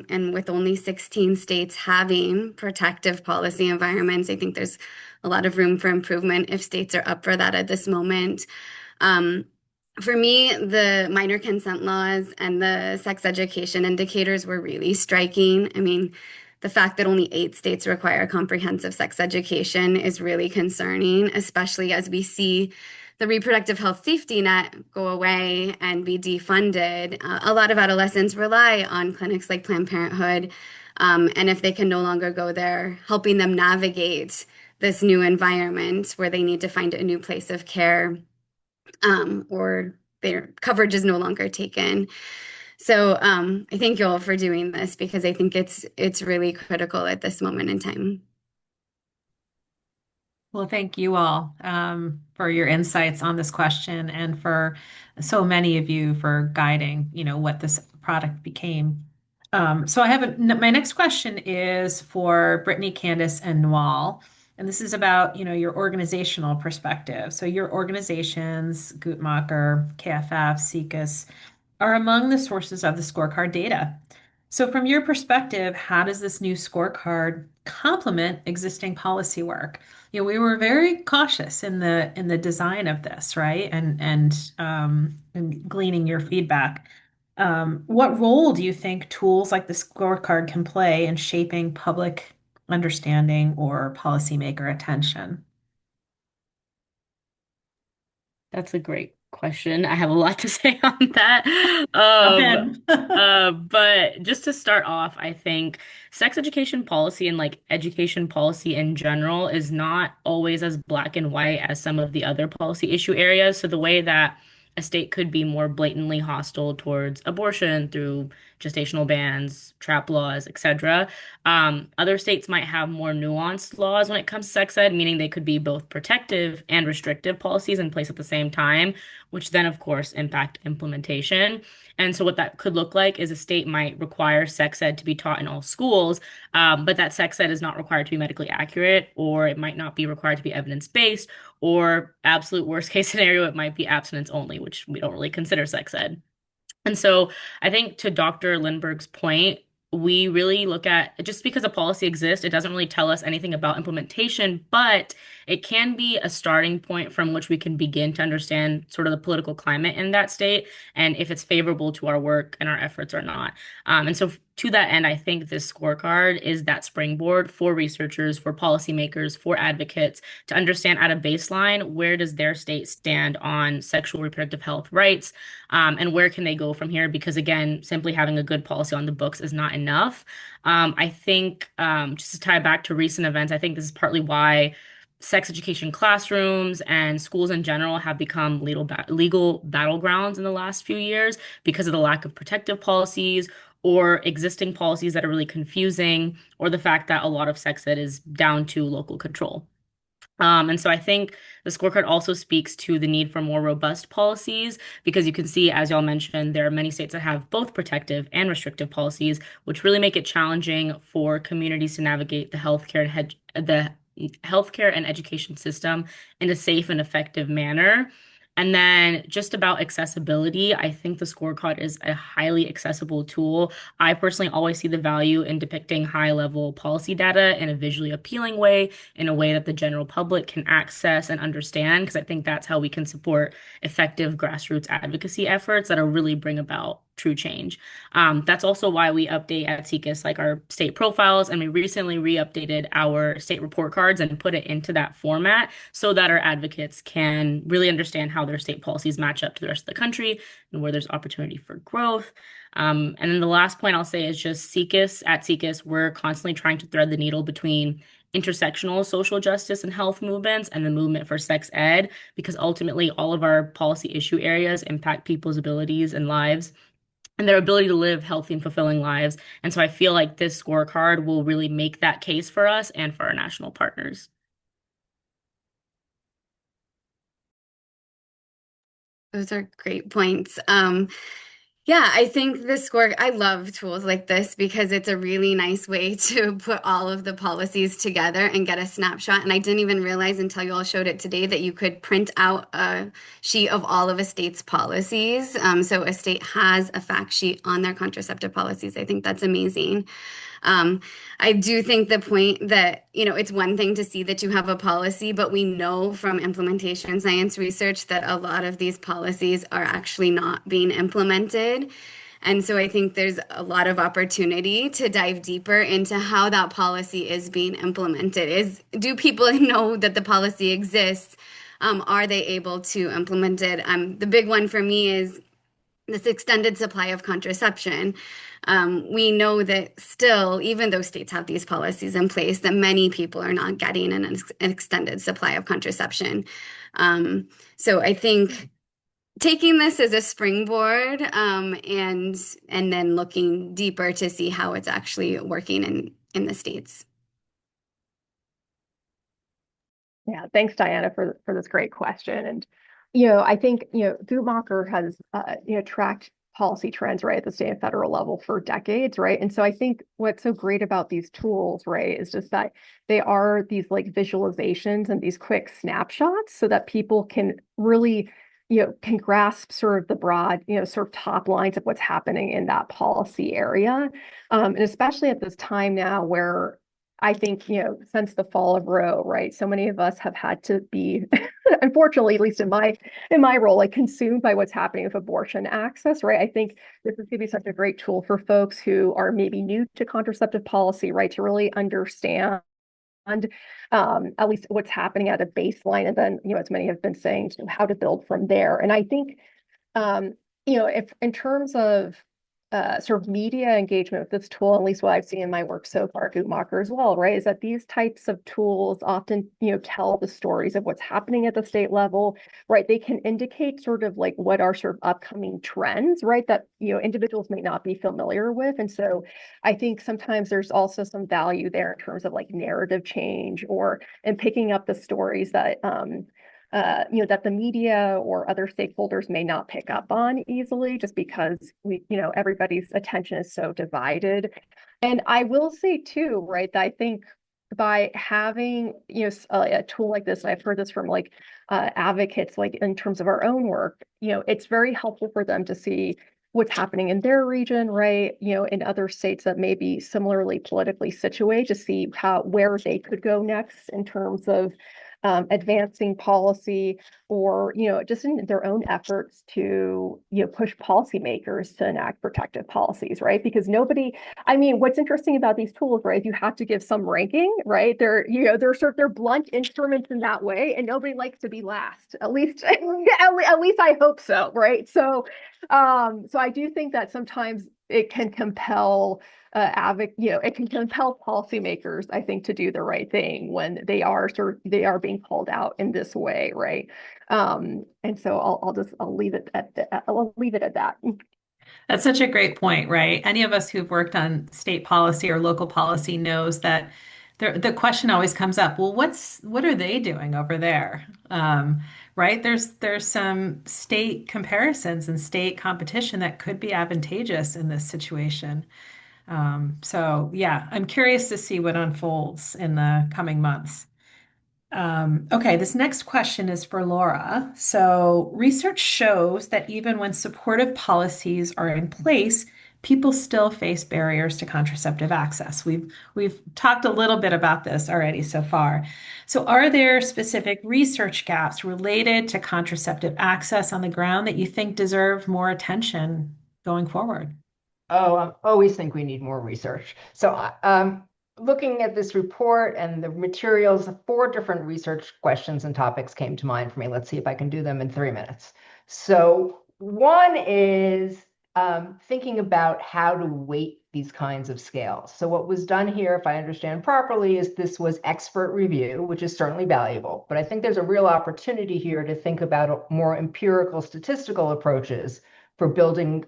And with only 16 states having protective policy environments, I think there's a lot of room for improvement if states are up for that at this moment. For me, the minor consent laws and the sex education indicators were really striking. I mean, the fact that only 8 states require comprehensive sex education is really concerning, especially as we see the reproductive health safety net go away and be defunded. A lot of adolescents rely on clinics like Planned Parenthood, and if they can no longer go there, helping them navigate this new environment where they need to find a new place of care, or their coverage is no longer taken. So I thank you all for doing this because I think it's really critical at this moment in time. Well, thank you all for your insights on this question and for so many of you for guiding, what this product became. So my next question is for Brittany, Candace, and Nawal. And this is about, your organizational perspective. So your organizations, Guttmacher, KFF, SIECUS, are among the sources of the scorecard data. So from your perspective, how does this new scorecard complement existing policy work? We were very cautious in the design of this, right? And gleaning your feedback. What role do you think tools like the scorecard can play in shaping public understanding or policymaker attention? That's a great question. I have a lot to say on that. Jump in. But just to start off, I think sex education policy and like education policy in general is not always as black and white as some of the other policy issue areas. So the way that a state could be more blatantly hostile towards abortion through gestational bans, trap laws, etc. Other states might have more nuanced laws when it comes to sex ed, meaning they could be both protective and restrictive policies in place at the same time, which then, of course, impact implementation. And so what that could look like is a state might require sex ed to be taught in all schools, but that sex ed is not required to be medically accurate, or it might not be required to be evidence-based, or absolute worst case scenario, it might be abstinence only, which we don't really consider sex ed. And so I think to Dr. Lindbergh's point, we really look at just because a policy exists, it doesn't really tell us anything about implementation, but it can be a starting point from which we can begin to understand sort of the political climate in that state and if it's favorable to our work and our efforts or not. And so to that end, I think this scorecard is that springboard for researchers, for policymakers, for advocates to understand at a baseline, where does their state stand on sexual reproductive health rights, and where can they go from here? Because again, simply having a good policy on the books is not enough. I think just to tie back to recent events, I think this is partly why sex education classrooms and schools in general have become legal battlegrounds in the last few years because of the lack of protective policies or existing policies that are really confusing, or the fact that a lot of sex ed is down to local control. And so I think the scorecard also speaks to the need for more robust policies because you can see, as y'all mentioned, there are many states that have both protective and restrictive policies, which really make it challenging for communities to navigate the healthcare and education system in a safe and effective manner. And then just about accessibility, I think the scorecard is a highly accessible tool. I personally always see the value in depicting high-level policy data in a visually appealing way, in a way that the general public can access and understand, because I think that's how we can support effective grassroots advocacy efforts that'll really bring about true change. That's also why we update at SIECUS like our state profiles, and we recently re-updated our state report cards and put it into that format so that our advocates can really understand how their state policies match up to the rest of the country and where there's opportunity for growth. And then the last point I'll say is just at SIECUS, we're constantly trying to thread the needle between intersectional social justice and health movements and the movement for sex ed, because ultimately all of our policy issue areas impact people's abilities and lives and their ability to live healthy and fulfilling lives. And so I feel like this scorecard will really make that case for us and for our national partners. Those are great points. Yeah, I think I love tools like this because it's a really nice way to put all of the policies together and get a snapshot. And I didn't even realize until you all showed it today that you could print out a sheet of all of a state's policies. So a state has a fact sheet on their contraceptive policies. I think that's amazing. I do think the point that, it's one thing to see that you have a policy, but we know from implementation science research that a lot of these policies are actually not being implemented. And so I think there's a lot of opportunity to dive deeper into how that policy is being implemented. Do people know that the policy exists? Are they able to implement it? The big one for me is this extended supply of contraception. We know that still, even though states have these policies in place, that many people are not getting an extended supply of contraception. So I think taking this as a springboard, and then looking deeper to see how it's actually working in the states. Yeah, thanks, Diana, for this great question. And I think Guttmacher has tracked policy trends right at the state and federal level for decades, right? And so I think what's so great about these tools, right, is just that they are these like visualizations and these quick snapshots so that people can really can grasp sort of the broad, sort of top lines of what's happening in that policy area. And especially at this time now where I think, since the fall of Roe, right, so many of us have had to be, unfortunately, at least in my role, like consumed by what's happening with abortion access, right? I think this is going to be such a great tool for folks who are maybe new to contraceptive policy, right, to really understand at least what's happening at a baseline, and then, as many have been saying, how to build from there. And I think, if in terms of sort of media engagement with this tool, at least what I've seen in my work so far, Guttmacher as well, right, is that these types of tools often, tell the stories of what's happening at the state level, right? They can indicate sort of like what are sort of upcoming trends, right, that, individuals may not be familiar with. And so I think sometimes there's also some value there in terms of like narrative change and picking up the stories that, that the media or other stakeholders may not pick up on easily, just because everybody's attention is so divided. And I will say too, right, that I think by having a tool like this, and I've heard this from advocates, like in terms of our own work, it's very helpful for them to see what's happening in their region, right? In other states that may be similarly politically situated to see where they could go next in terms of advancing policy or, just in their own efforts to, push policymakers to enact protective policies, right? Because what's interesting about these tools, right, is you have to give some ranking, right? They're blunt instruments in that way, and nobody likes to be last. At least, at least I hope so, right? So I do think that sometimes it can compel it can compel policymakers, I think, to do the right thing when they are being called out in this way, right? And so I'll leave it at that. That's such a great point, right? Any of us who've worked on state policy or local policy knows that the question always comes up, well, what are they doing over there? Right? There's some state comparisons and state competition that could be advantageous in this situation. So yeah, I'm curious to see what unfolds in the coming months. Okay, this next question is for Laura. So, research shows that even when supportive policies are in place, people still face barriers to contraceptive access. We've talked a little bit about this already so far. So, are there specific research gaps related to contraceptive access on the ground that you think deserve more attention going forward? Oh, I always think we need more research. So, looking at this report and the materials, 4 different research questions and topics came to mind for me. Let's see if I can do them in 3 minutes. So, one is thinking about how to weight these kinds of scales. So, what was done here, if I understand properly, is this was expert review, which is certainly valuable. But I think there's a real opportunity here to think about more empirical statistical approaches for building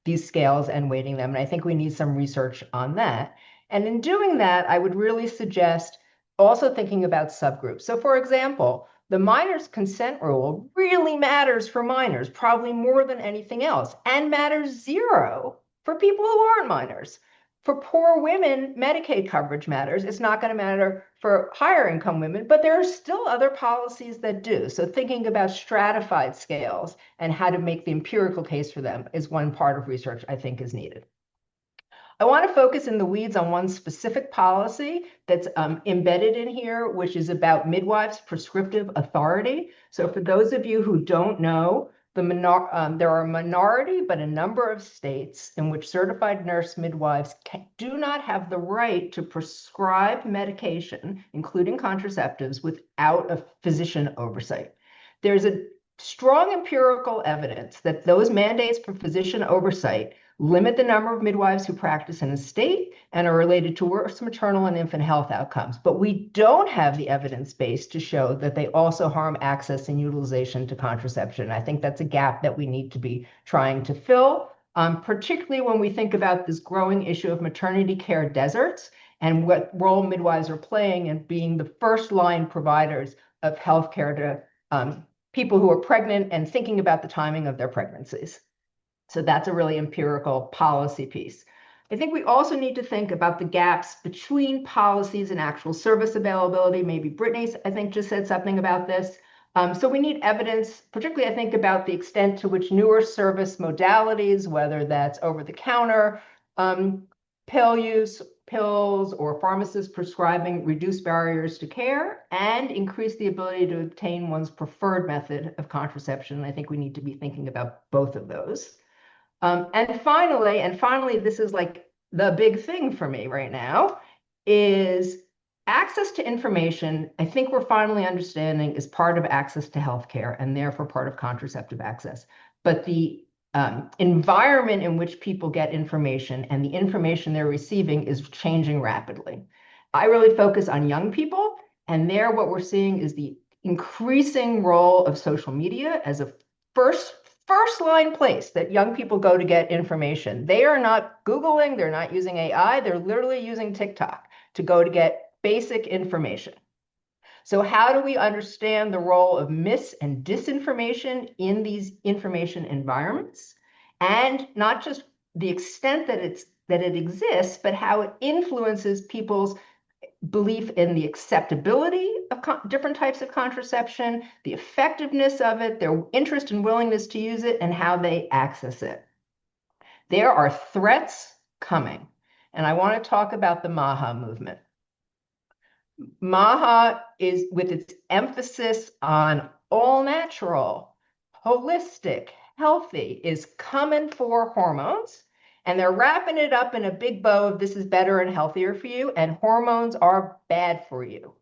these scales and weighting them. And I think we need some research on that. And in doing that, I would really suggest also thinking about subgroups. So for example, the minors' consent rule really matters for minors, probably more than anything else, and matters zero for people who aren't minors. For poor women, Medicaid coverage matters. It's not going to matter for higher income women, but there are still other policies that do. So thinking about stratified scales and how to make the empirical case for them is one part of research I think is needed. I want to focus in the weeds on one specific policy that's embedded in here, which is about midwives' prescriptive authority. So for those of you who don't know, there are a minority, but a number of states in which certified nurse midwives do not have the right to prescribe medication, including contraceptives, without a physician oversight. There's a strong empirical evidence that those mandates for physician oversight limit the number of midwives who practice in a state and are related to worse maternal and infant health outcomes. But we don't have the evidence base to show that they also harm access and utilization to contraception. I think that's a gap that we need to be trying to fill, particularly when we think about this growing issue of maternity care deserts and what role midwives are playing in being the first line providers of healthcare to people who are pregnant and thinking about the timing of their pregnancies. So that's a really empirical policy piece. I think we also need to think about the gaps between policies and actual service availability. Maybe Brittany, I think, just said something about this. So we need evidence, particularly, I think, about the extent to which newer service modalities, whether that's over-the-counter pill use, pills, or pharmacists prescribing, reduce barriers to care and increase the ability to obtain one's preferred method of contraception. I think we need to be thinking about both of those. And finally, this is like the big thing for me right now, is access to information. I think we're finally understanding is part of access to healthcare and therefore part of contraceptive access. But the environment in which people get information and the information they're receiving is changing rapidly. I really focus on young people, and there what we're seeing is the increasing role of social media as a first line place that young people go to get information. They are not Googling, they're not using AI, they're literally using TikTok to go to get basic information. So how do we understand the role of mis and disinformation in these information environments? And not just the extent that it exists, but how it influences people's belief in the acceptability of different types of contraception, the effectiveness of it, their interest and willingness to use it, and how they access it. There are threats coming. And I want to talk about the MAHA movement. MAHA is, with its emphasis on all natural, holistic, healthy, is coming for hormones. And they're wrapping it up in a big bow of this is better and healthier for you, and hormones are bad for you.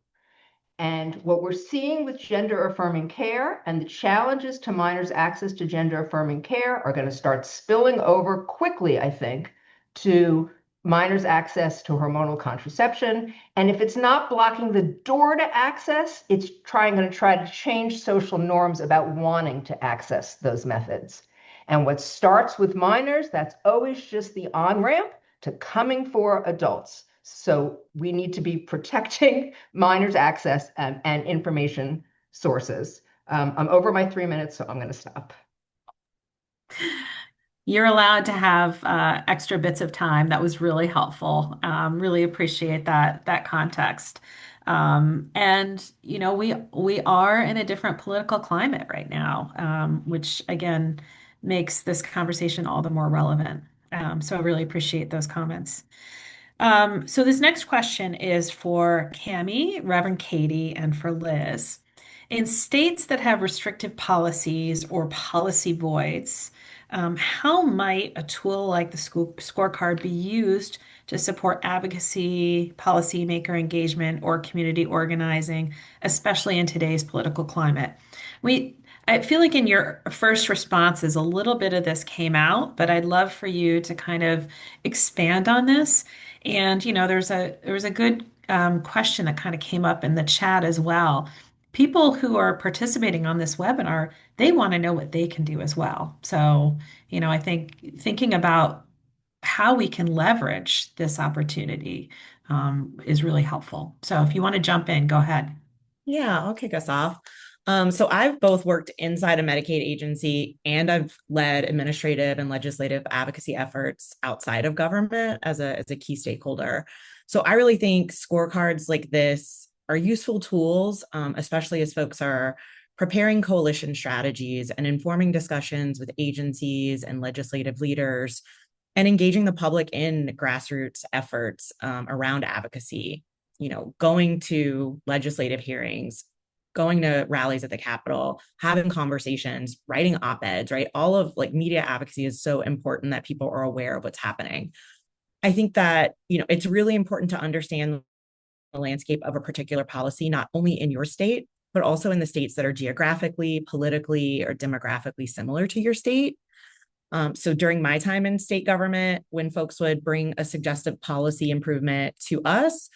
And what we're seeing with gender affirming care and the challenges to minors' access to gender affirming care are going to start spilling over quickly, I think, to minors' access to hormonal contraception. And if it's not blocking the door to access, it's going to try to change social norms about wanting to access those methods. And what starts with minors, that's always just the on-ramp to coming for adults. So we need to be protecting minors' access and information sources. I'm over my 3 minutes, so I'm going to stop. You're allowed to have extra bits of time. That was really helpful. Really appreciate that context. And we are in a different political climate right now, which again makes this conversation all the more relevant. So I really appreciate those comments. So this next question is for Cami, Reverend Katie, and for Liz. In states that have restrictive policies or policy voids, how might a tool like the scorecard be used to support advocacy, policymaker engagement, or community organizing, especially in today's political climate? I feel like in your first responses, a little bit of this came out, but I'd love for you to kind of expand on this. And there was a good question that kind of came up in the chat as well. People who are participating on this webinar, they want to know what they can do as well. So, I think thinking about how we can leverage this opportunity is really helpful. So if you want to jump in, go ahead. Yeah, I'll kick us off. So I've both worked inside a Medicaid agency and I've led administrative and legislative advocacy efforts outside of government as a key stakeholder. So I really think scorecards like this are useful tools, especially as folks are preparing coalition strategies and informing discussions with agencies and legislative leaders and engaging the public in grassroots efforts around advocacy. Going to legislative hearings, going to rallies at the Capitol, having conversations, writing op-eds, right? All of media advocacy is so important that people are aware of what's happening. I think that, it's really important to understand the landscape of a particular policy, not only in your state, but also in the states that are geographically, politically, or demographically similar to your state. So during my time in state government, when folks would bring a suggestive policy improvement to us,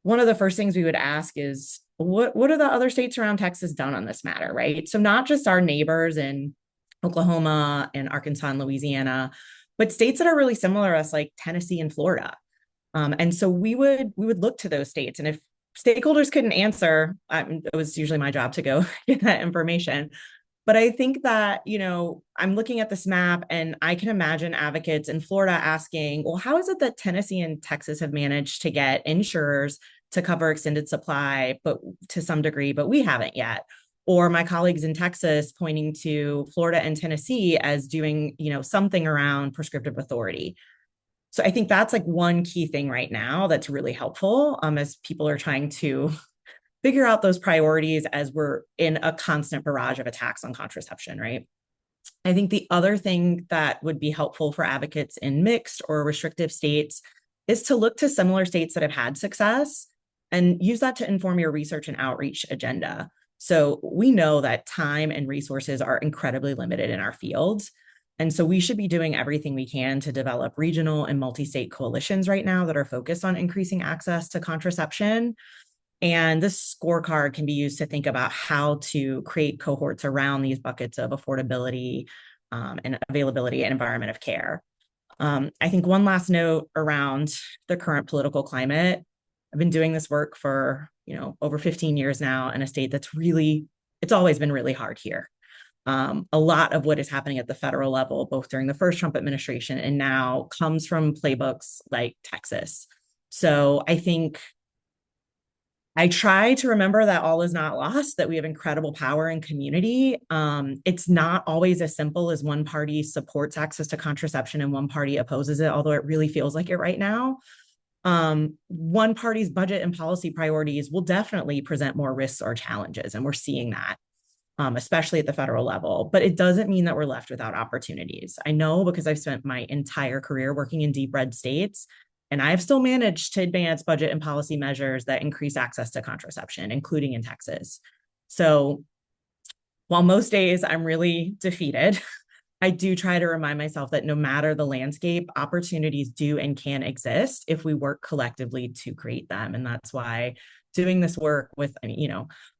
one of the first things we would ask is, what are the other states around Texas done on this matter, right? So not just our neighbors in Oklahoma and Arkansas and Louisiana, but states that are really similar to us, like Tennessee and Florida. And so we would look to those states. And if stakeholders couldn't answer, it was usually my job to go get that information. But I think that, I'm looking at this map and I can imagine advocates in Florida asking, well, how is it that Tennessee and Texas have managed to get insurers to cover extended supply, but to some degree, but we haven't yet? Or my colleagues in Texas pointing to Florida and Tennessee as doing, something around prescriptive authority. So I think that's one key thing right now that's really helpful as people are trying to figure out those priorities as we're in a constant barrage of attacks on contraception, right? I think the other thing that would be helpful for advocates in mixed or restrictive states is to look to similar states that have had success and use that to inform your research and outreach agenda. So we know that time and resources are incredibly limited in our fields. And so we should be doing everything we can to develop regional and multi-state coalitions right now that are focused on increasing access to contraception. And this scorecard can be used to think about how to create cohorts around these buckets of affordability and availability and environment of care. I think one last note around the current political climate. I've been doing this work for, over 15 years now in a state that's it's always been really hard here. A lot of what is happening at the federal level, both during the first Trump administration and now, comes from playbooks like Texas. So I think I try to remember that all is not lost, that we have incredible power in community. It's not always as simple as one party supports access to contraception and one party opposes it, although it really feels like it right now. One party's budget and policy priorities will definitely present more risks or challenges, and we're seeing that, especially at the federal level. But it doesn't mean that we're left without opportunities. I know because I've spent my entire career working in deep red states, and I have still managed to advance budget and policy measures that increase access to contraception, including in Texas. So while most days I'm really defeated, I do try to remind myself that no matter the landscape, opportunities do and can exist if we work collectively to create them. And that's why doing this work with,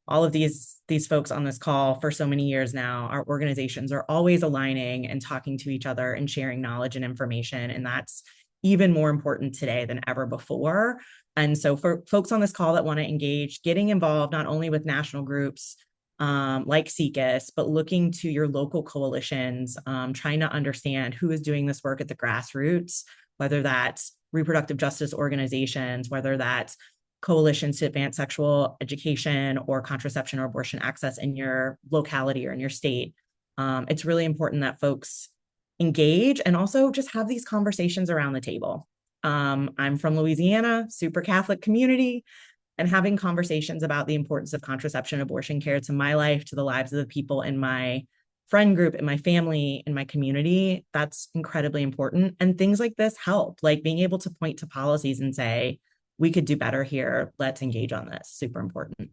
all of these folks on this call for so many years now, our organizations are always aligning and talking to each other and sharing knowledge and information. And that's even more important today than ever before. And so for folks on this call that want to engage, getting involved not only with national groups, like SIECUS, but looking to your local coalitions, trying to understand who is doing this work at the grassroots, whether that's reproductive justice organizations, whether that's coalitions to advance sexual education or contraception or abortion access in your locality or in your state. It's really important that folks engage and also just have these conversations around the table. I'm from Louisiana, super Catholic community, and having conversations about the importance of contraception and abortion care to my life, to the lives of the people in my friend group, in my family, in my community, that's incredibly important. And things like this help, like being able to point to policies and say, we could do better here. Let's engage on this. Super important.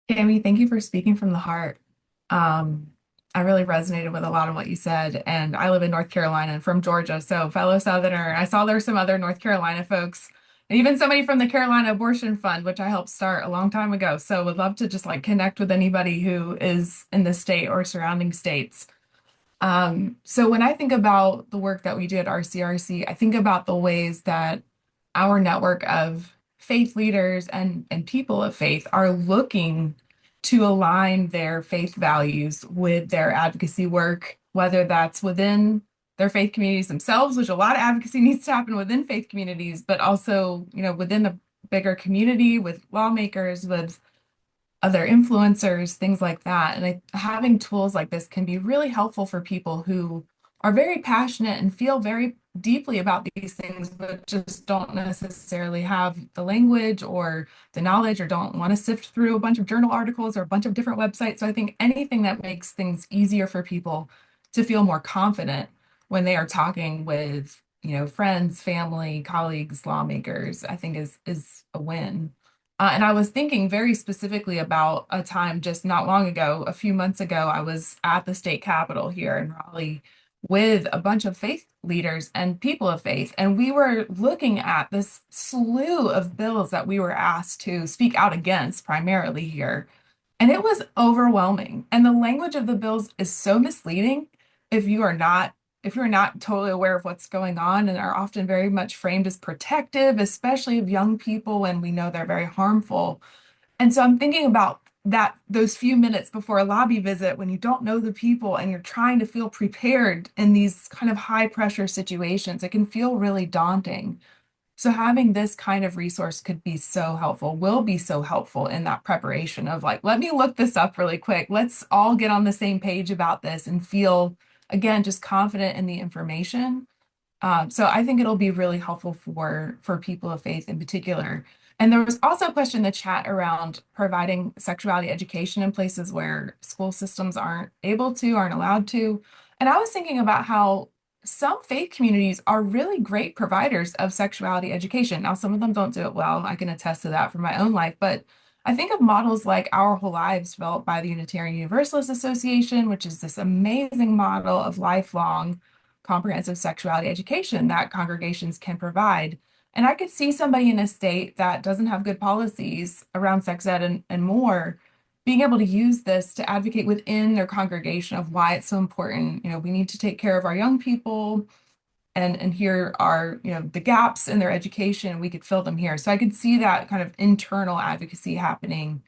Amy, thank you for speaking from the heart. I really resonated with a lot of what you said, and I live in North Carolina and from Georgia, so fellow Southerner. I saw there were some other North Carolina folks, and even somebody from the Carolina Abortion Fund, which I helped start a long time ago. So would love to just like connect with anybody who is in the state or surrounding states. So when I think about the work that we do at RCRC, I think about the ways that our network of faith leaders and people of faith are looking to align their faith values with their advocacy work, whether that's within their faith communities themselves, which a lot of advocacy needs to happen within faith communities, but also, within the bigger community with lawmakers, with other influencers, things like that. And having tools like this can be really helpful for people who are very passionate and feel very deeply about these things, but just don't necessarily have the language or the knowledge or don't want to sift through a bunch of journal articles or a bunch of different websites. So I think anything that makes things easier for people to feel more confident when they are talking with, friends, family, colleagues, lawmakers, I think is a win. And I was thinking very specifically about a time just not long ago, a few months ago, I was at the state capitol here in Raleigh with a bunch of faith leaders and people of faith. And we were looking at this slew of bills that we were asked to speak out against, primarily here. And it was overwhelming. And the language of the bills is so misleading if you are not if you're not totally aware of what's going on, and are often very much framed as protective, especially of young people when we know they're very harmful. And so I'm thinking about those few minutes before a lobby visit when you don't know the people and you're trying to feel prepared in these kind of high pressure situations. It can feel really daunting. So having this kind of resource could be so helpful, will be so helpful in that preparation of like, let me look this up really quick. Let's all get on the same page about this and feel, again, just confident in the information. So I think it'll be really helpful for people of faith in particular. And there was also a question in the chat around providing sexuality education in places where school systems aren't allowed to. And I was thinking about how some faith communities are really great providers of sexuality education. Now, some of them don't do it well. I can attest to that from my own life, but I think of models like Our Whole Lives developed by the Unitarian Universalist Association, which is this amazing model of lifelong comprehensive sexuality education that congregations can provide. And I could see somebody in a state that doesn't have good policies around sex ed and more being able to use this to advocate within their congregation of why it's so important. We need to take care of our young people, and here are, the gaps in their education. We could fill them here. So I could see that kind of internal advocacy happening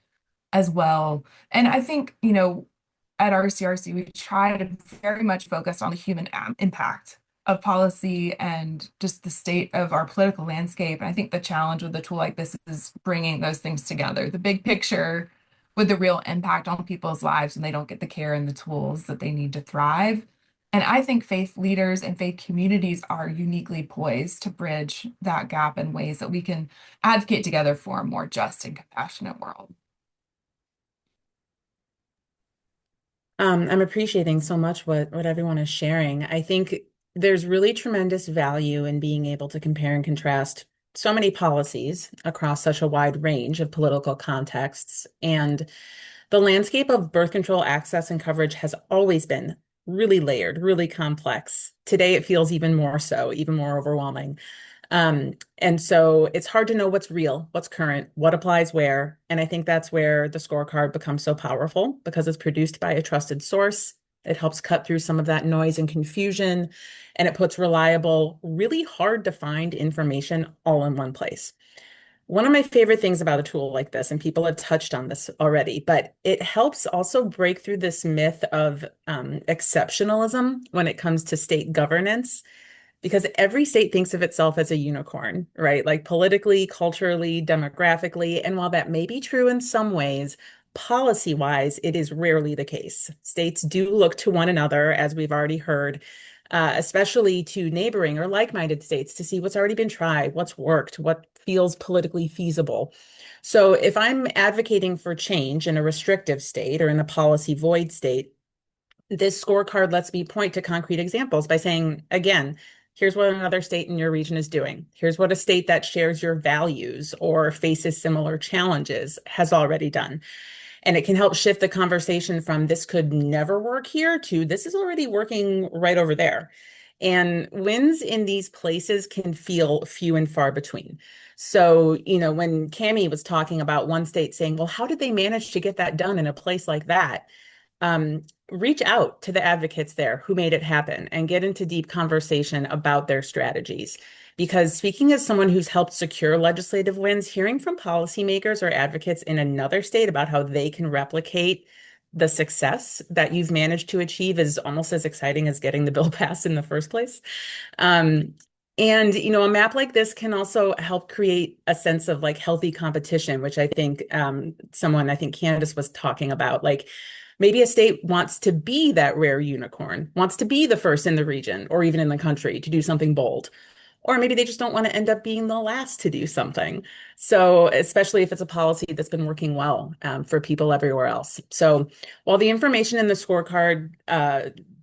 as well. And I think, at RCRC, we try to very much focus on the human impact of policy and just the state of our political landscape. And I think the challenge with a tool like this is bringing those things together, the big picture with the real impact on people's lives when they don't get the care and the tools that they need to thrive. And I think faith leaders and faith communities are uniquely poised to bridge that gap in ways that we can advocate together for a more just and compassionate world. I'm appreciating so much what everyone is sharing. I think there's really tremendous value in being able to compare and contrast so many policies across such a wide range of political contexts. And the landscape of birth control access and coverage has always been really layered, really complex. Today, it feels even more so, even more overwhelming. And so it's hard to know what's real, what's current, what applies where. And I think that's where the scorecard becomes so powerful because it's produced by a trusted source. It helps cut through some of that noise and confusion, and it puts reliable, really hard to find information all in one place. One of my favorite things about a tool like this, and people have touched on this already, but it helps also break through this myth of exceptionalism when it comes to state governance, because every state thinks of itself as a unicorn, right? Like politically, culturally, demographically. And while that may be true in some ways, policy-wise, it is rarely the case. States do look to one another, as we've already heard, especially to neighboring or like-minded states to see what's already been tried, what's worked, what feels politically feasible. So if I'm advocating for change in a restrictive state or in a policy void state, this scorecard lets me point to concrete examples by saying, again, here's what another state in your region is doing. Here's what a state that shares your values or faces similar challenges has already done. And it can help shift the conversation from this could never work here to this is already working right over there. And wins in these places can feel few and far between. So, when Cami was talking about one state saying, well, how did they manage to get that done in a place like that? Reach out to the advocates there who made it happen and get into deep conversation about their strategies. Because speaking as someone who's helped secure legislative wins, hearing from policymakers or advocates in another state about how they can replicate the success that you've managed to achieve is almost as exciting as getting the bill passed in the first place. And, a map like this can also help create a sense of like healthy competition, which I think I think Candace was talking about. Like maybe a state wants to be that rare unicorn, wants to be the first in the region or even in the country to do something bold. Or maybe they just don't want to end up being the last to do something. So, especially if it's a policy that's been working well for people everywhere else. So, while the information in the scorecard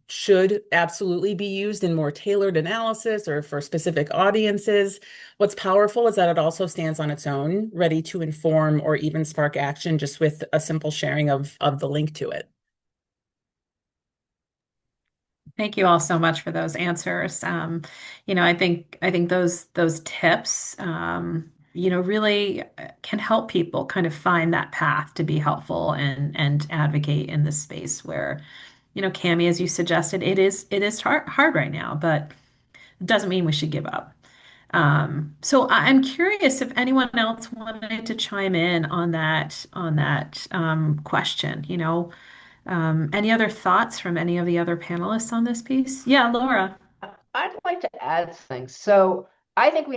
should absolutely be used in more tailored analysis or for specific audiences, what's powerful is that it also stands on its own, ready to inform or even spark action just with a simple sharing of the link to it. Thank you all so much for those answers. I think those tips, really can help people kind of find that path to be helpful and advocate in this space where, Cami, as you suggested, it is hard right now, but it doesn't mean we should give up. So I'm curious if anyone else wanted to chime in on that question. Any other thoughts from any of the other panelists on this piece? Yeah, Laura. I'd like to add things. So I think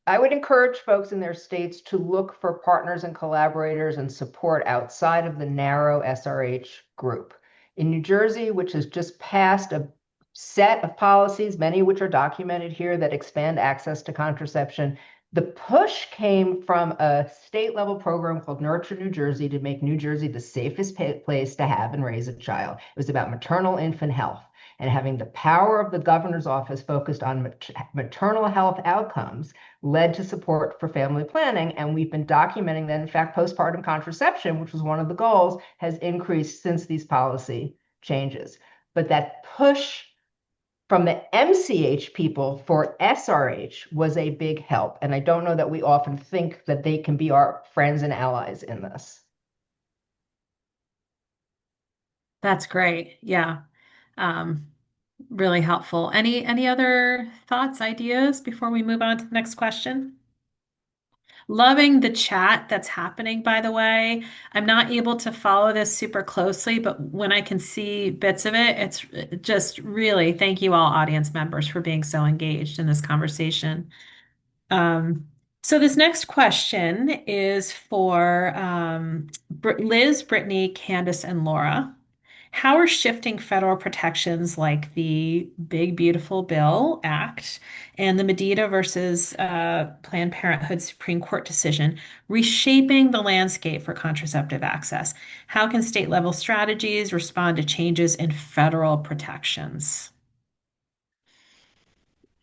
I would encourage folks in their states to look for partners and collaborators and support outside of the narrow SRH group. In New Jersey, which has just passed a set of policies, many of which are documented here, that expand access to contraception, the push came from a state level program called Nurture New Jersey to make New Jersey the safest place to have and raise a child. It was about maternal infant health and having the power of the governor's office focused on maternal health outcomes led to support for family planning. And we've been documenting that, in fact, postpartum contraception, which was one of the goals, has increased since these policy changes. But that push from the MCH people for SRH was a big help. And I don't know that we often think that they can be our friends and allies in this. That's great. Yeah. Really helpful. Any other thoughts, ideas before we move on to the next question? Loving the chat that's happening, by the way. I'm not able to follow this super closely, but when I can see bits of it, it's just really thank you all audience members for being so engaged in this conversation. Um, so this next question is for Liz, Brittany, Candace, and Laura. How are shifting federal protections like the Big Beautiful Bill Act and the Medina versus Planned Parenthood Supreme Court decision reshaping the landscape for contraceptive access? How can state level strategies respond to changes in federal protections?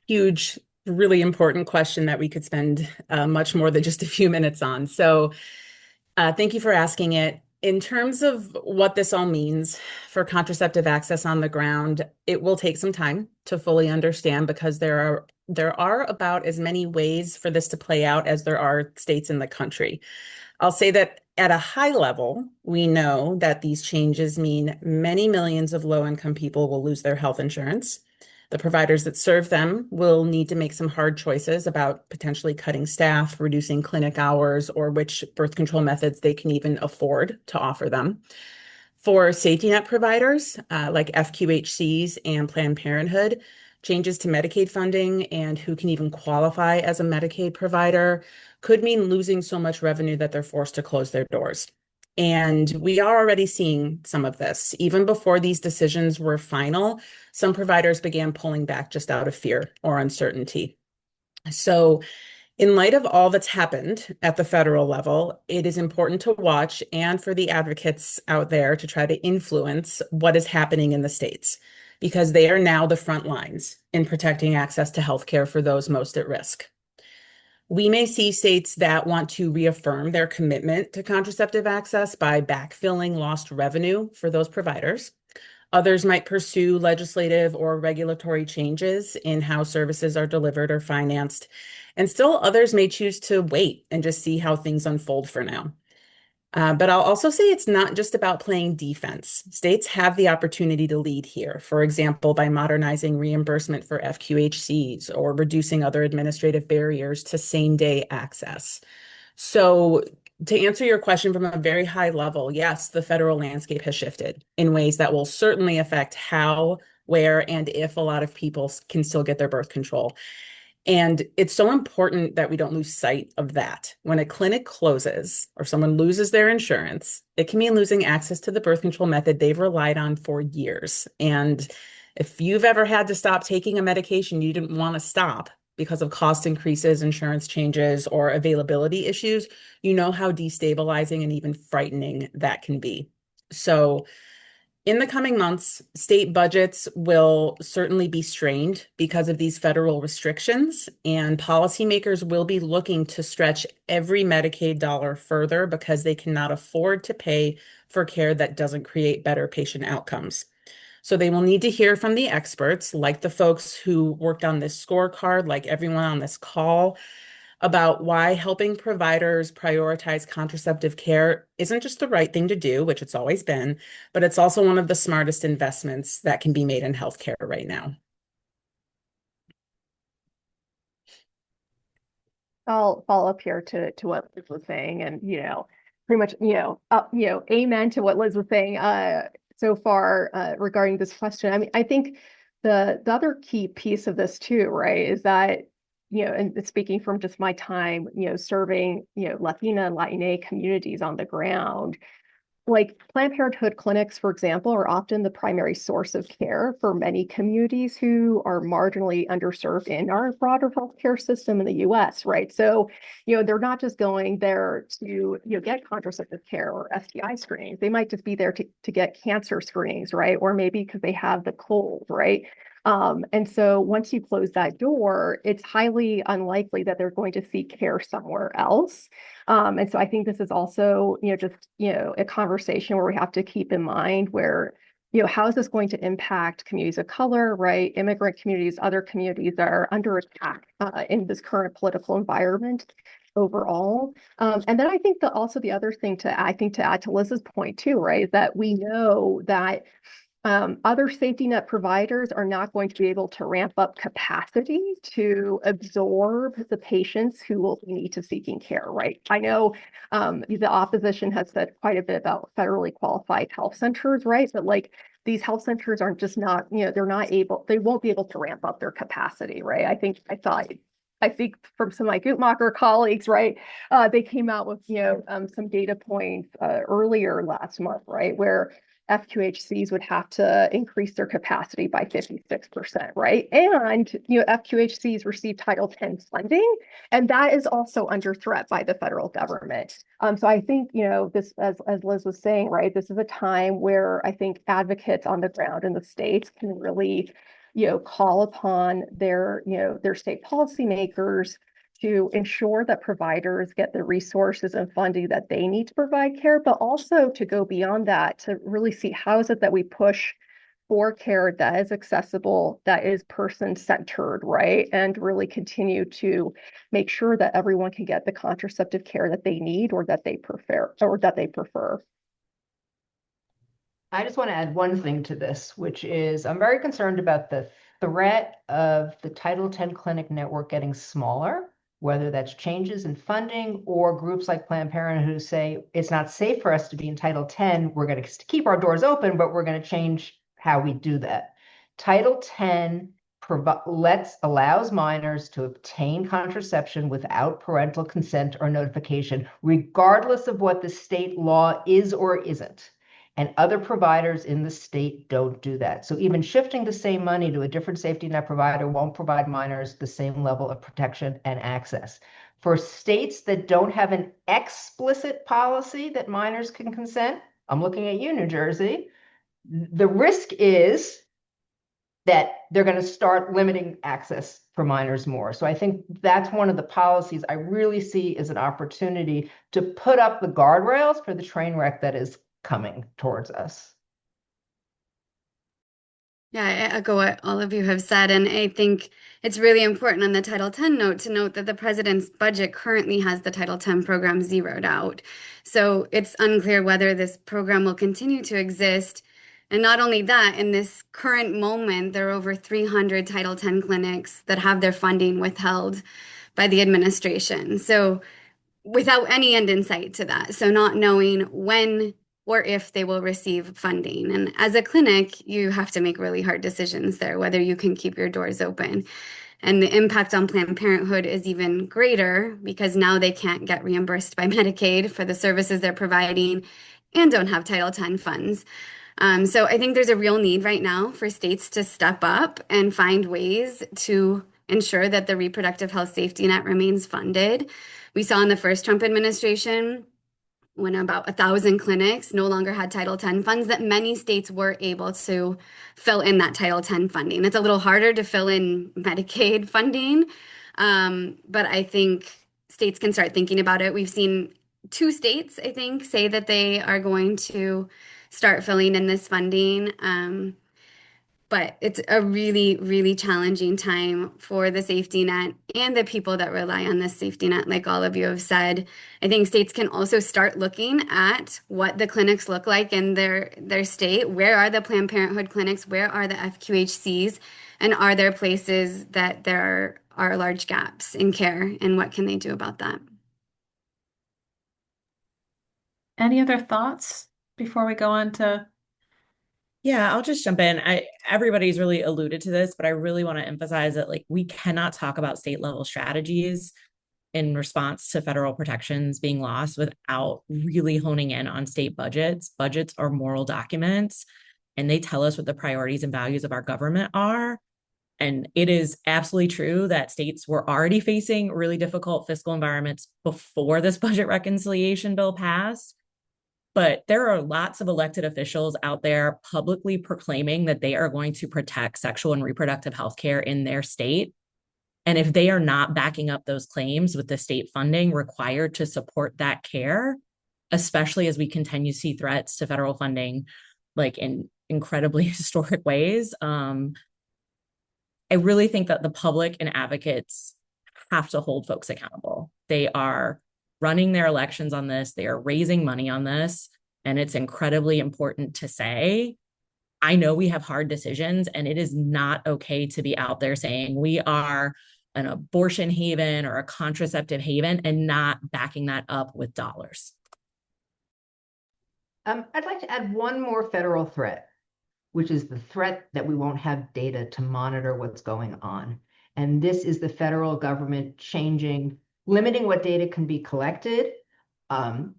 Huge, really important question that we could spend much more than just a few minutes on. So thank you for asking it. In terms of what this all means for contraceptive access on the ground, it will take some time to fully understand because there are about as many ways for this to play out as there are states in the country. I'll say that at a high level, we know that these changes mean many millions of low-income people will lose their health insurance. The providers that serve them will need to make some hard choices about potentially cutting staff, reducing clinic hours, or which birth control methods they can even afford to offer them. For safety net providers like FQHCs and Planned Parenthood, changes to Medicaid funding and who can even qualify as a Medicaid provider could mean losing so much revenue that they're forced to close their doors. And we are already seeing some of this. Even before these decisions were final, some providers began pulling back just out of fear or uncertainty. So, in light of all that's happened at the federal level, it is important to watch and for the advocates out there to try to influence what is happening in the states because they are now the front lines in protecting access to healthcare for those most at risk. We may see states that want to reaffirm their commitment to contraceptive access by backfilling lost revenue for those providers. Others might pursue legislative or regulatory changes in how services are delivered or financed. And still others may choose to wait and just see how things unfold for now. But I'll also say it's not just about playing defense. States have the opportunity to lead here, for example, by modernizing reimbursement for FQHCs or reducing other administrative barriers to same-day access. So to answer your question from a very high level, yes, the federal landscape has shifted in ways that will certainly affect how, where, and if a lot of people can still get their birth control. And it's so important that we don't lose sight of that. When a clinic closes or someone loses their insurance, it can mean losing access to the birth control method they've relied on for years. And if you've ever had to stop taking a medication you didn't want to stop because of cost increases, insurance changes, or availability issues, you know how destabilizing and even frightening that can be. So in the coming months, state budgets will certainly be strained because of these federal restrictions, and policymakers will be looking to stretch every Medicaid dollar further because they cannot afford to pay for care that doesn't create better patient outcomes. So they will need to hear from the experts, like the folks who worked on this scorecard, like everyone on this call, about why helping providers prioritize contraceptive care isn't just the right thing to do, which it's always been, but it's also one of the smartest investments that can be made in healthcare right now. I'll follow up here to what Liz was saying, and pretty much amen to what Liz was saying so far regarding this question. I mean, I think the other key piece of this too, right, is that and speaking from just my time, serving Latina and Latina communities on the ground. Like Planned Parenthood clinics, for example, are often the primary source of care for many communities who are marginally underserved in our broader healthcare system in the US, right? So, they're not just going there to, get contraceptive care or STI screenings. They might just be there to get cancer screenings, right? Or maybe because they have the cold, right? And so once you close that door, it's highly unlikely that they're going to seek care somewhere else. And so I think this is also, a conversation where we have to keep in mind where, how is this going to impact communities of color, right? Immigrant communities, other communities that are under attack in this current political environment overall. And then I think that also the other thing to add to Liz's point too, right, is that we know that Other safety net providers are not going to be able to ramp up capacity to absorb the patients who will need to seeking care, right? I know the opposition has said quite a bit about federally qualified health centers, right? But like these health centers are just not, they won't be able to ramp up their capacity, right? I think from some of my Guttmacher colleagues, right, they came out with, some data points earlier last month, right, where FQHCs would have to increase their capacity by 56%, right? And, FQHCs receive Title X funding, and that is also under threat by the federal government. So I think, this, as Liz was saying, right, this is a time where I think advocates on the ground in the states can really, call upon their state policymakers to ensure that providers get the resources and funding that they need to provide care, but also to go beyond that, to really see how is it that we push for care that is accessible, that is person-centered, right? And really continue to make sure that everyone can get the contraceptive care that they need or that they prefer. I just want to add one thing to this, which is I'm very concerned about the threat of the Title X clinic network getting smaller, whether that's changes in funding or groups like Planned Parenthood who say it's not safe for us to be in Title X. We're going to keep our doors open, but we're going to change how we do that. Title X allows minors to obtain contraception without parental consent or notification, regardless of what the state law is or isn't. And other providers in the state don't do that. So even shifting the same money to a different safety net provider won't provide minors the same level of protection and access. For states that don't have an explicit policy that minors can consent, I'm looking at you, New Jersey, the risk is that they're going to start limiting access for minors more. So I think that's one of the policies I really see as an opportunity to put up the guardrails for the train wreck that is coming towards us. Yeah, I echo what all of you have said, and I think it's really important on the Title X note to note that the president's budget currently has the Title X program zeroed out. So it's unclear whether this program will continue to exist. And not only that, in this current moment, there are over 300 Title X clinics that have their funding withheld by the administration. So without any end in sight to that. So not knowing when or if they will receive funding. And as a clinic, you have to make really hard decisions there, whether you can keep your doors open. And the impact on Planned Parenthood is even greater because now they can't get reimbursed by Medicaid for the services they're providing and don't have Title X funds. So I think there's a real need right now for states to step up and find ways to ensure that the reproductive health safety net remains funded. We saw in the first Trump administration, when about 1,000 clinics no longer had Title X funds, that many states were able to fill in that Title X funding. It's a little harder to fill in Medicaid funding, but I think states can start thinking about it. We've seen 2 states, I think, say that they are going to start filling in this funding. But it's a really, really challenging time for the safety net and the people that rely on this safety net, like all of you have said. I think states can also start looking at what the clinics look like in their state. Where are the Planned Parenthood clinics? Where are the FQHCs? And are there places that there are large gaps in care? And what can they do about that? Any other thoughts before we go on to? Yeah, I'll just jump in. Everybody's really alluded to this, but I really want to emphasize that we cannot talk about state level strategies in response to federal protections being lost without really honing in on state budgets. Budgets are moral documents, and they tell us what the priorities and values of our government are. And it is absolutely true that states were already facing really difficult fiscal environments before this budget reconciliation bill passed. But there are lots of elected officials out there publicly proclaiming that they are going to protect sexual and reproductive health care in their state. And if they are not backing up those claims with the state funding required to support that care, especially as we continue to see threats to federal funding, in incredibly historic ways, I really think that the public and advocates have to hold folks accountable. They are running their elections on this. They are raising money on this. And it's incredibly important to say, I know we have hard decisions, and it is not okay to be out there saying we are an abortion haven or a contraceptive haven and not backing that up with dollars. I'd like to add one more federal threat, which is the threat that we won't have data to monitor what's going on. And this is the federal government limiting what data can be collected, um,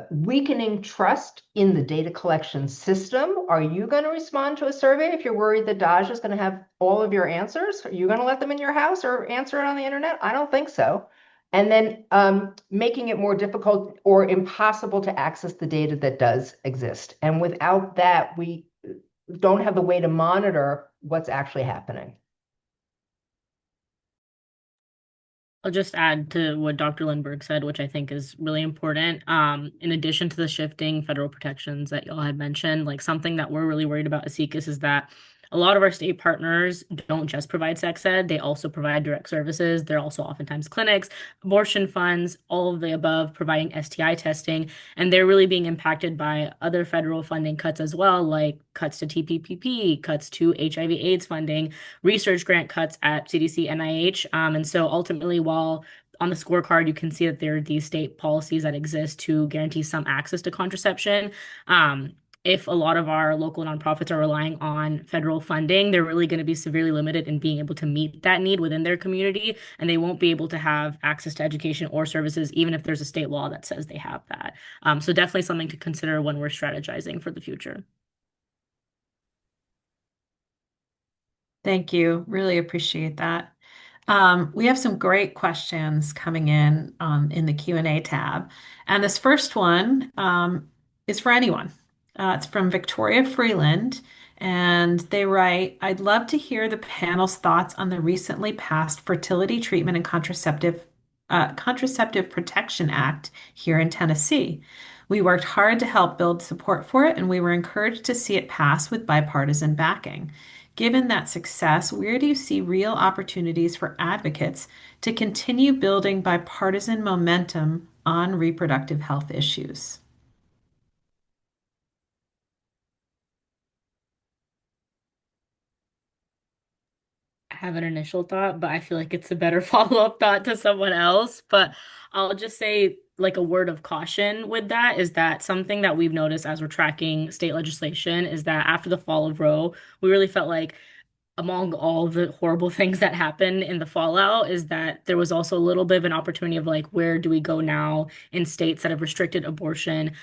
weakening trust in the data collection system. Are you going to respond to a survey if you're worried that Daj is going to have all of your answers? Are you going to let them in your house or answer it on the internet? I don't think so. And then making it more difficult or impossible to access the data that does exist. And without that, we don't have the way to monitor what's actually happening. I'll just add to what Dr. Lindbergh said, which I think is really important. In addition to the shifting federal protections that y'all had mentioned, like something that we're really worried about at SECUS is that a lot of our state partners don't just provide sex ed, they also provide direct services. They're also oftentimes clinics, abortion funds, all of the above, providing STI testing. And they're really being impacted by other federal funding cuts as well, like cuts to TPPP, cuts to HIV/AIDS funding, research grant cuts at CDC, NIH. And so ultimately, while on the scorecard, you can see that there are these state policies that exist to guarantee some access to contraception. If a lot of our local nonprofits are relying on federal funding, they're really going to be severely limited in being able to meet that need within their community, and they won't be able to have access to education or services, even if there's a state law that says they have that. So definitely something to consider when we're strategizing for the future. Thank you. Really appreciate that. We have some great questions coming in the Q&A tab. And this first one is for anyone. It's from Victoria Freeland, and they write, I'd love to hear the panel's thoughts on the recently passed Fertility Treatment and Contraceptive Protection Act here in Tennessee. We worked hard to help build support for it, and we were encouraged to see it pass with bipartisan backing. Given that success, where do you see real opportunities for advocates to continue building bipartisan momentum on reproductive health issues? I have an initial thought, but I feel like it's a better follow-up thought to someone else. But I'll just say, like, a word of caution with that is that something that we've noticed as we're tracking state legislation is that after the fall of Roe, we really felt like among all the horrible things that happened in the fallout is that there was also a little bit of an opportunity of like, where do we go now in states that have restricted abortion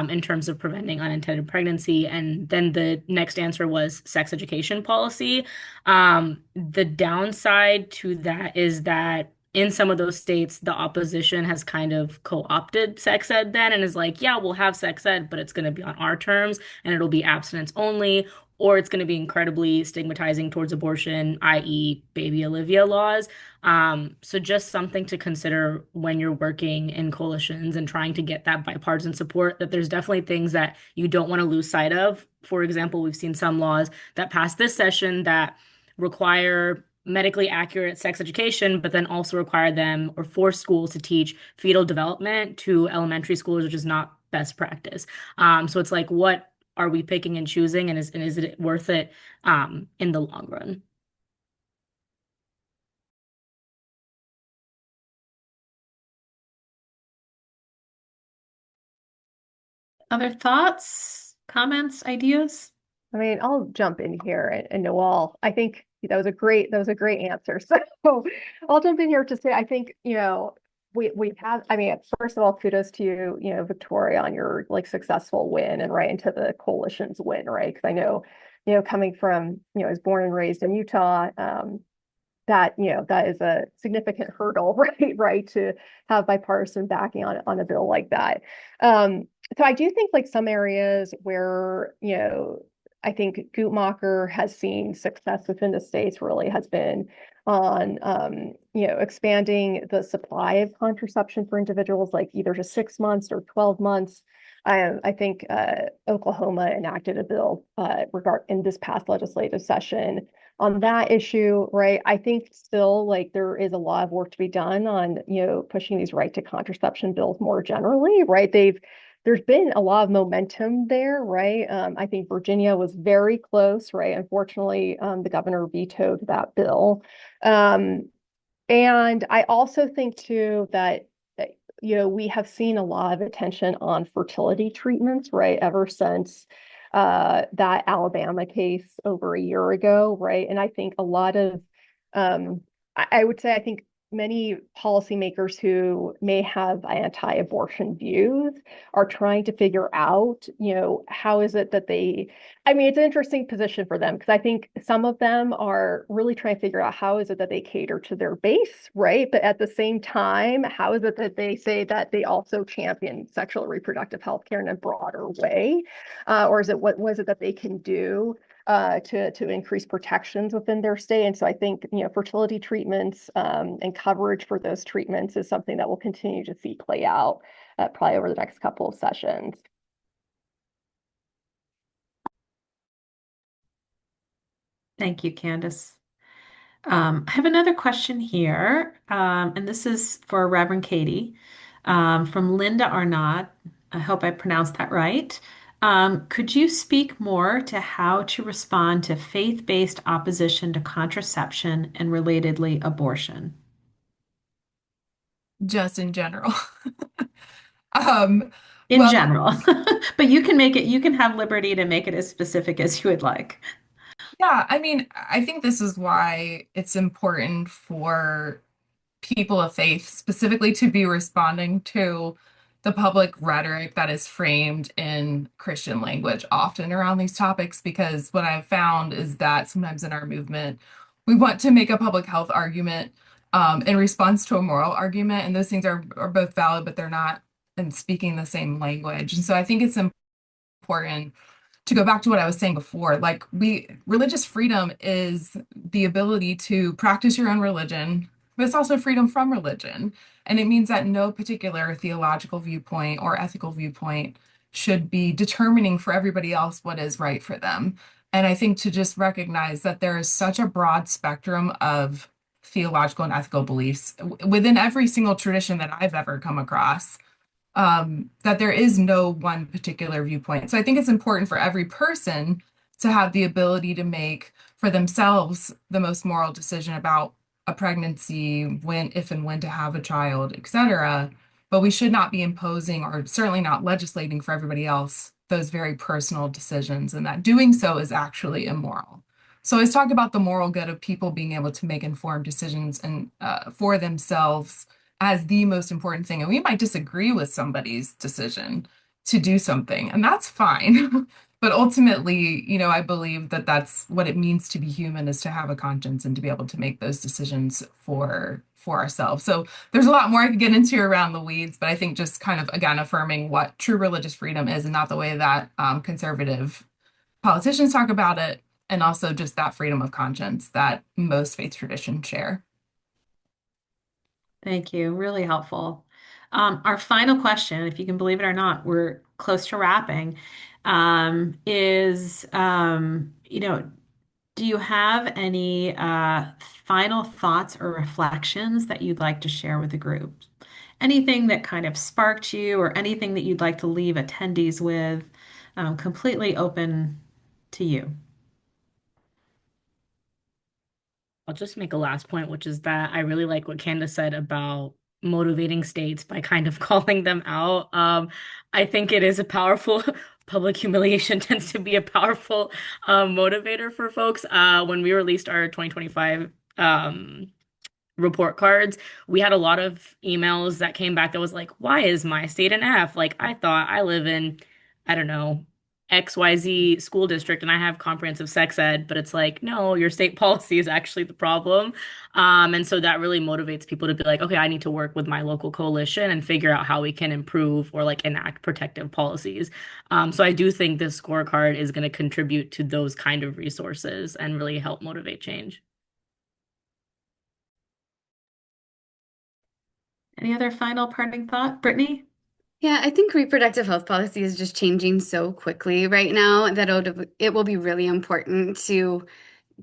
in terms of preventing unintended pregnancy? And then the next answer was sex education policy. The downside to that is that in some of those states, the opposition has kind of co-opted sex ed then and is like, yeah, we'll have sex ed, but it's going to be on our terms and it'll be abstinence only, or it's going to be incredibly stigmatizing towards abortion, i.e., baby Olivia laws. So just something to consider when you're working in coalitions and trying to get that bipartisan support, that there's definitely things that you don't want to lose sight of. For example, we've seen some laws that passed this session that require medically accurate sex education, but then also require them or force schools to teach fetal development to elementary schools, which is not best practice. So it's like, what are we picking and choosing, and is it worth it in the long run? Other thoughts, comments, ideas? I mean, I'll jump in here, and Noel, I think that was a great answer. So I'll jump in here to say, I think, we have, I mean, first of all, kudos to you, Victoria, on your like successful win and right into the coalition's win, right? Because I know, coming from, I was born and raised in Utah, that, that is a significant hurdle, right, to have bipartisan backing on a bill like that. So I do think like some areas where, I think Guttmacher has seen success within the states really has been on, expanding the supply of contraception for individuals, like either to 6 months or 12 months. I think Oklahoma enacted a bill in this past legislative session on that issue, right? I think still like there is a lot of work to be done on, pushing these right to contraception bills more generally, right? They've there's been a lot of momentum there, right? I think Virginia was very close, right? Unfortunately, the governor vetoed that bill. And I also think too that we have seen a lot of attention on fertility treatments, right? Ever since that Alabama case over a year ago, right? And I think a lot of I would say I think many policymakers who may have anti-abortion views are trying to figure out, how is it that I mean, it's an interesting position for them because I think some of them are really trying to figure out how is it that they cater to their base, right? But at the same time, how is it that they say that they also champion sexual and reproductive health care in a broader way? Or is it what was it that they can do to increase protections within their state? And so I think, fertility treatments and coverage for those treatments is something that we'll continue to see play out probably over the next couple of sessions. Thank you, Candace. I have another question here, and this is for Reverend Katie from Linda Arnott. I hope I pronounced that right. Could you speak more to how to respond to faith-based opposition to contraception and relatedly abortion? Just in general. Um, In well, general, but you can have liberty to make it as specific as you would like. yeah, I mean, I think this is why it's important for people of faith specifically to be responding to the public rhetoric that is framed in Christian language often around these topics, because what I've found is that sometimes in our movement, we want to make a public health argument in response to a moral argument, and those things are both valid, but they're not in speaking the same language. And so I think it's important to go back to what I was saying before, like religious freedom is the ability to practice your own religion, but it's also freedom from religion. And it means that no particular theological viewpoint or ethical viewpoint should be determining for everybody else what is right for them. And I think to just recognize that there is such a broad spectrum of theological and ethical beliefs within every single tradition that I've ever come across, that there is no one particular viewpoint. So I think it's important for every person to have the ability to make for themselves the most moral decision about a pregnancy, when, if, and when to have a child, etc. But we should not be imposing or certainly not legislating for everybody else those very personal decisions, and that doing so is actually immoral. So I always talk about the moral good of people being able to make informed decisions and for themselves as the most important thing. And we might disagree with somebody's decision to do something, and that's fine. But ultimately, I believe that that's what it means to be human, is to have a conscience and to be able to make those decisions for ourselves. So there's a lot more I could get into around the weeds, but I think just kind of again affirming what true religious freedom is and not the way that conservative politicians talk about it, and also just that freedom of conscience that most faith traditions share. Thank you. Really helpful. Our final question, if you can believe it or not, we're close to wrapping, is, do you have any final thoughts or reflections that you'd like to share with the group? Anything that kind of sparked you or anything that you'd like to leave attendees with, completely open to you. I'll just make a last point, which is that I really like what Candace said about motivating states by kind of calling them out. I think it is a powerful public humiliation tends to be a powerful motivator for folks. When we released our 2025 report cards, we had a lot of emails that came back that was like, why is my state an F? Like, I thought I live in, I don't know, XYZ school district and I have comprehensive sex ed, but it's like, no, your state policy is actually the problem. And so that really motivates people to be like, okay, I need to work with my local coalition and figure out how we can improve or like enact protective policies. So I do think this scorecard is going to contribute to those kind of resources and really help motivate change. Any other final parting thought, Brittany? Yeah, I think reproductive health policy is just changing so quickly right now that it will be really important to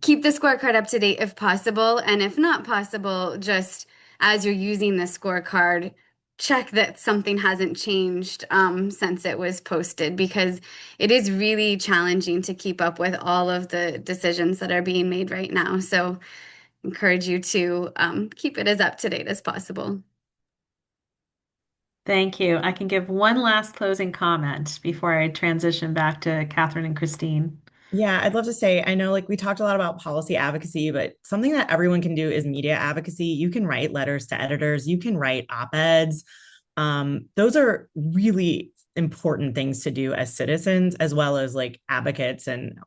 keep the scorecard up to date if possible. And if not possible, just as you're using the scorecard, check that something hasn't changed since it was posted, because it is really challenging to keep up with all of the decisions that are being made right now. So encourage you to keep it as up to date as possible. Thank you. I can give one last closing comment before I transition back to Catherine and Christine. Yeah, I'd love to say, I know like we talked a lot about policy advocacy, but something that everyone can do is media advocacy. You can write letters to editors, you can write op-eds. Those are really important things to do as citizens, as well as like advocates and,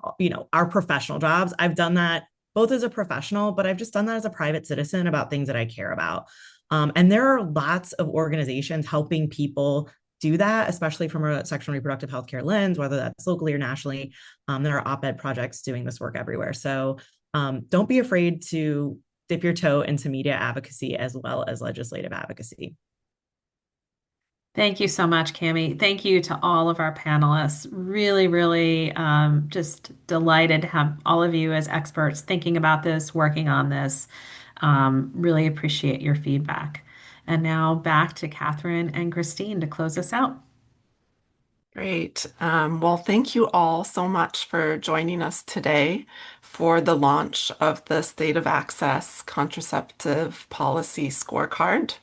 our professional jobs. I've done that both as a professional, but I've just done that as a private citizen about things that I care about. And there are lots of organizations helping people do that, especially from a sexual and reproductive health care lens, whether that's locally or nationally. There are op-ed projects doing this work everywhere. So don't be afraid to dip your toe into media advocacy as well as legislative advocacy. Thank you so much, Cami. Thank you to all of our panelists. Really, really just delighted to have all of you as experts thinking about this, working on this. Really appreciate your feedback. And now back to Catherine and Christine to close us out. Great. Well, thank you all so much for joining us today for the launch of the State of Access Contraceptive Policy Scorecard.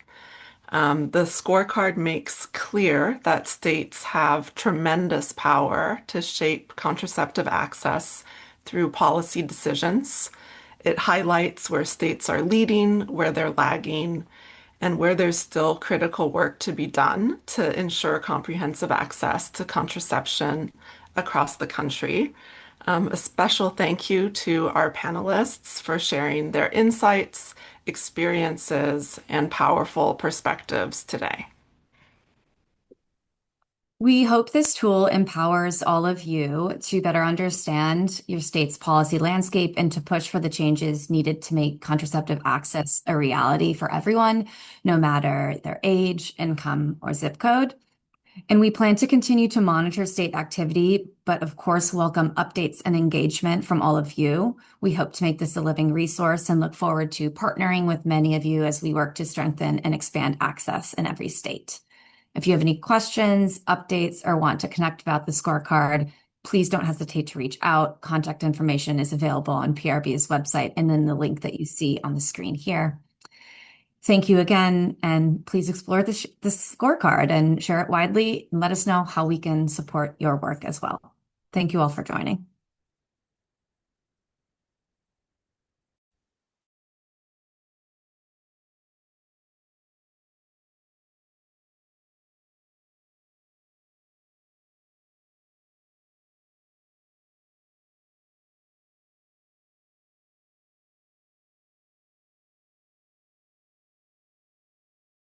The scorecard makes clear that states have tremendous power to shape contraceptive access through policy decisions. It highlights where states are leading, where they're lagging, and where there's still critical work to be done to ensure comprehensive access to contraception across the country. A special thank you to our panelists for sharing their insights, experiences, and powerful perspectives today. We hope this tool empowers all of you to better understand your state's policy landscape and to push for the changes needed to make contraceptive access a reality for everyone, no matter their age, income, or zip code. And we plan to continue to monitor state activity, but of course, welcome updates and engagement from all of you. We hope to make this a living resource and look forward to partnering with many of you as we work to strengthen and expand access in every state. If you have any questions, updates, or want to connect about the scorecard, please don't hesitate to reach out. Contact information is available on PRB's website and in the link that you see on the screen here. Thank you again, and please explore the scorecard and share it widely and let us know how we can support your work as well. Thank you all for joining.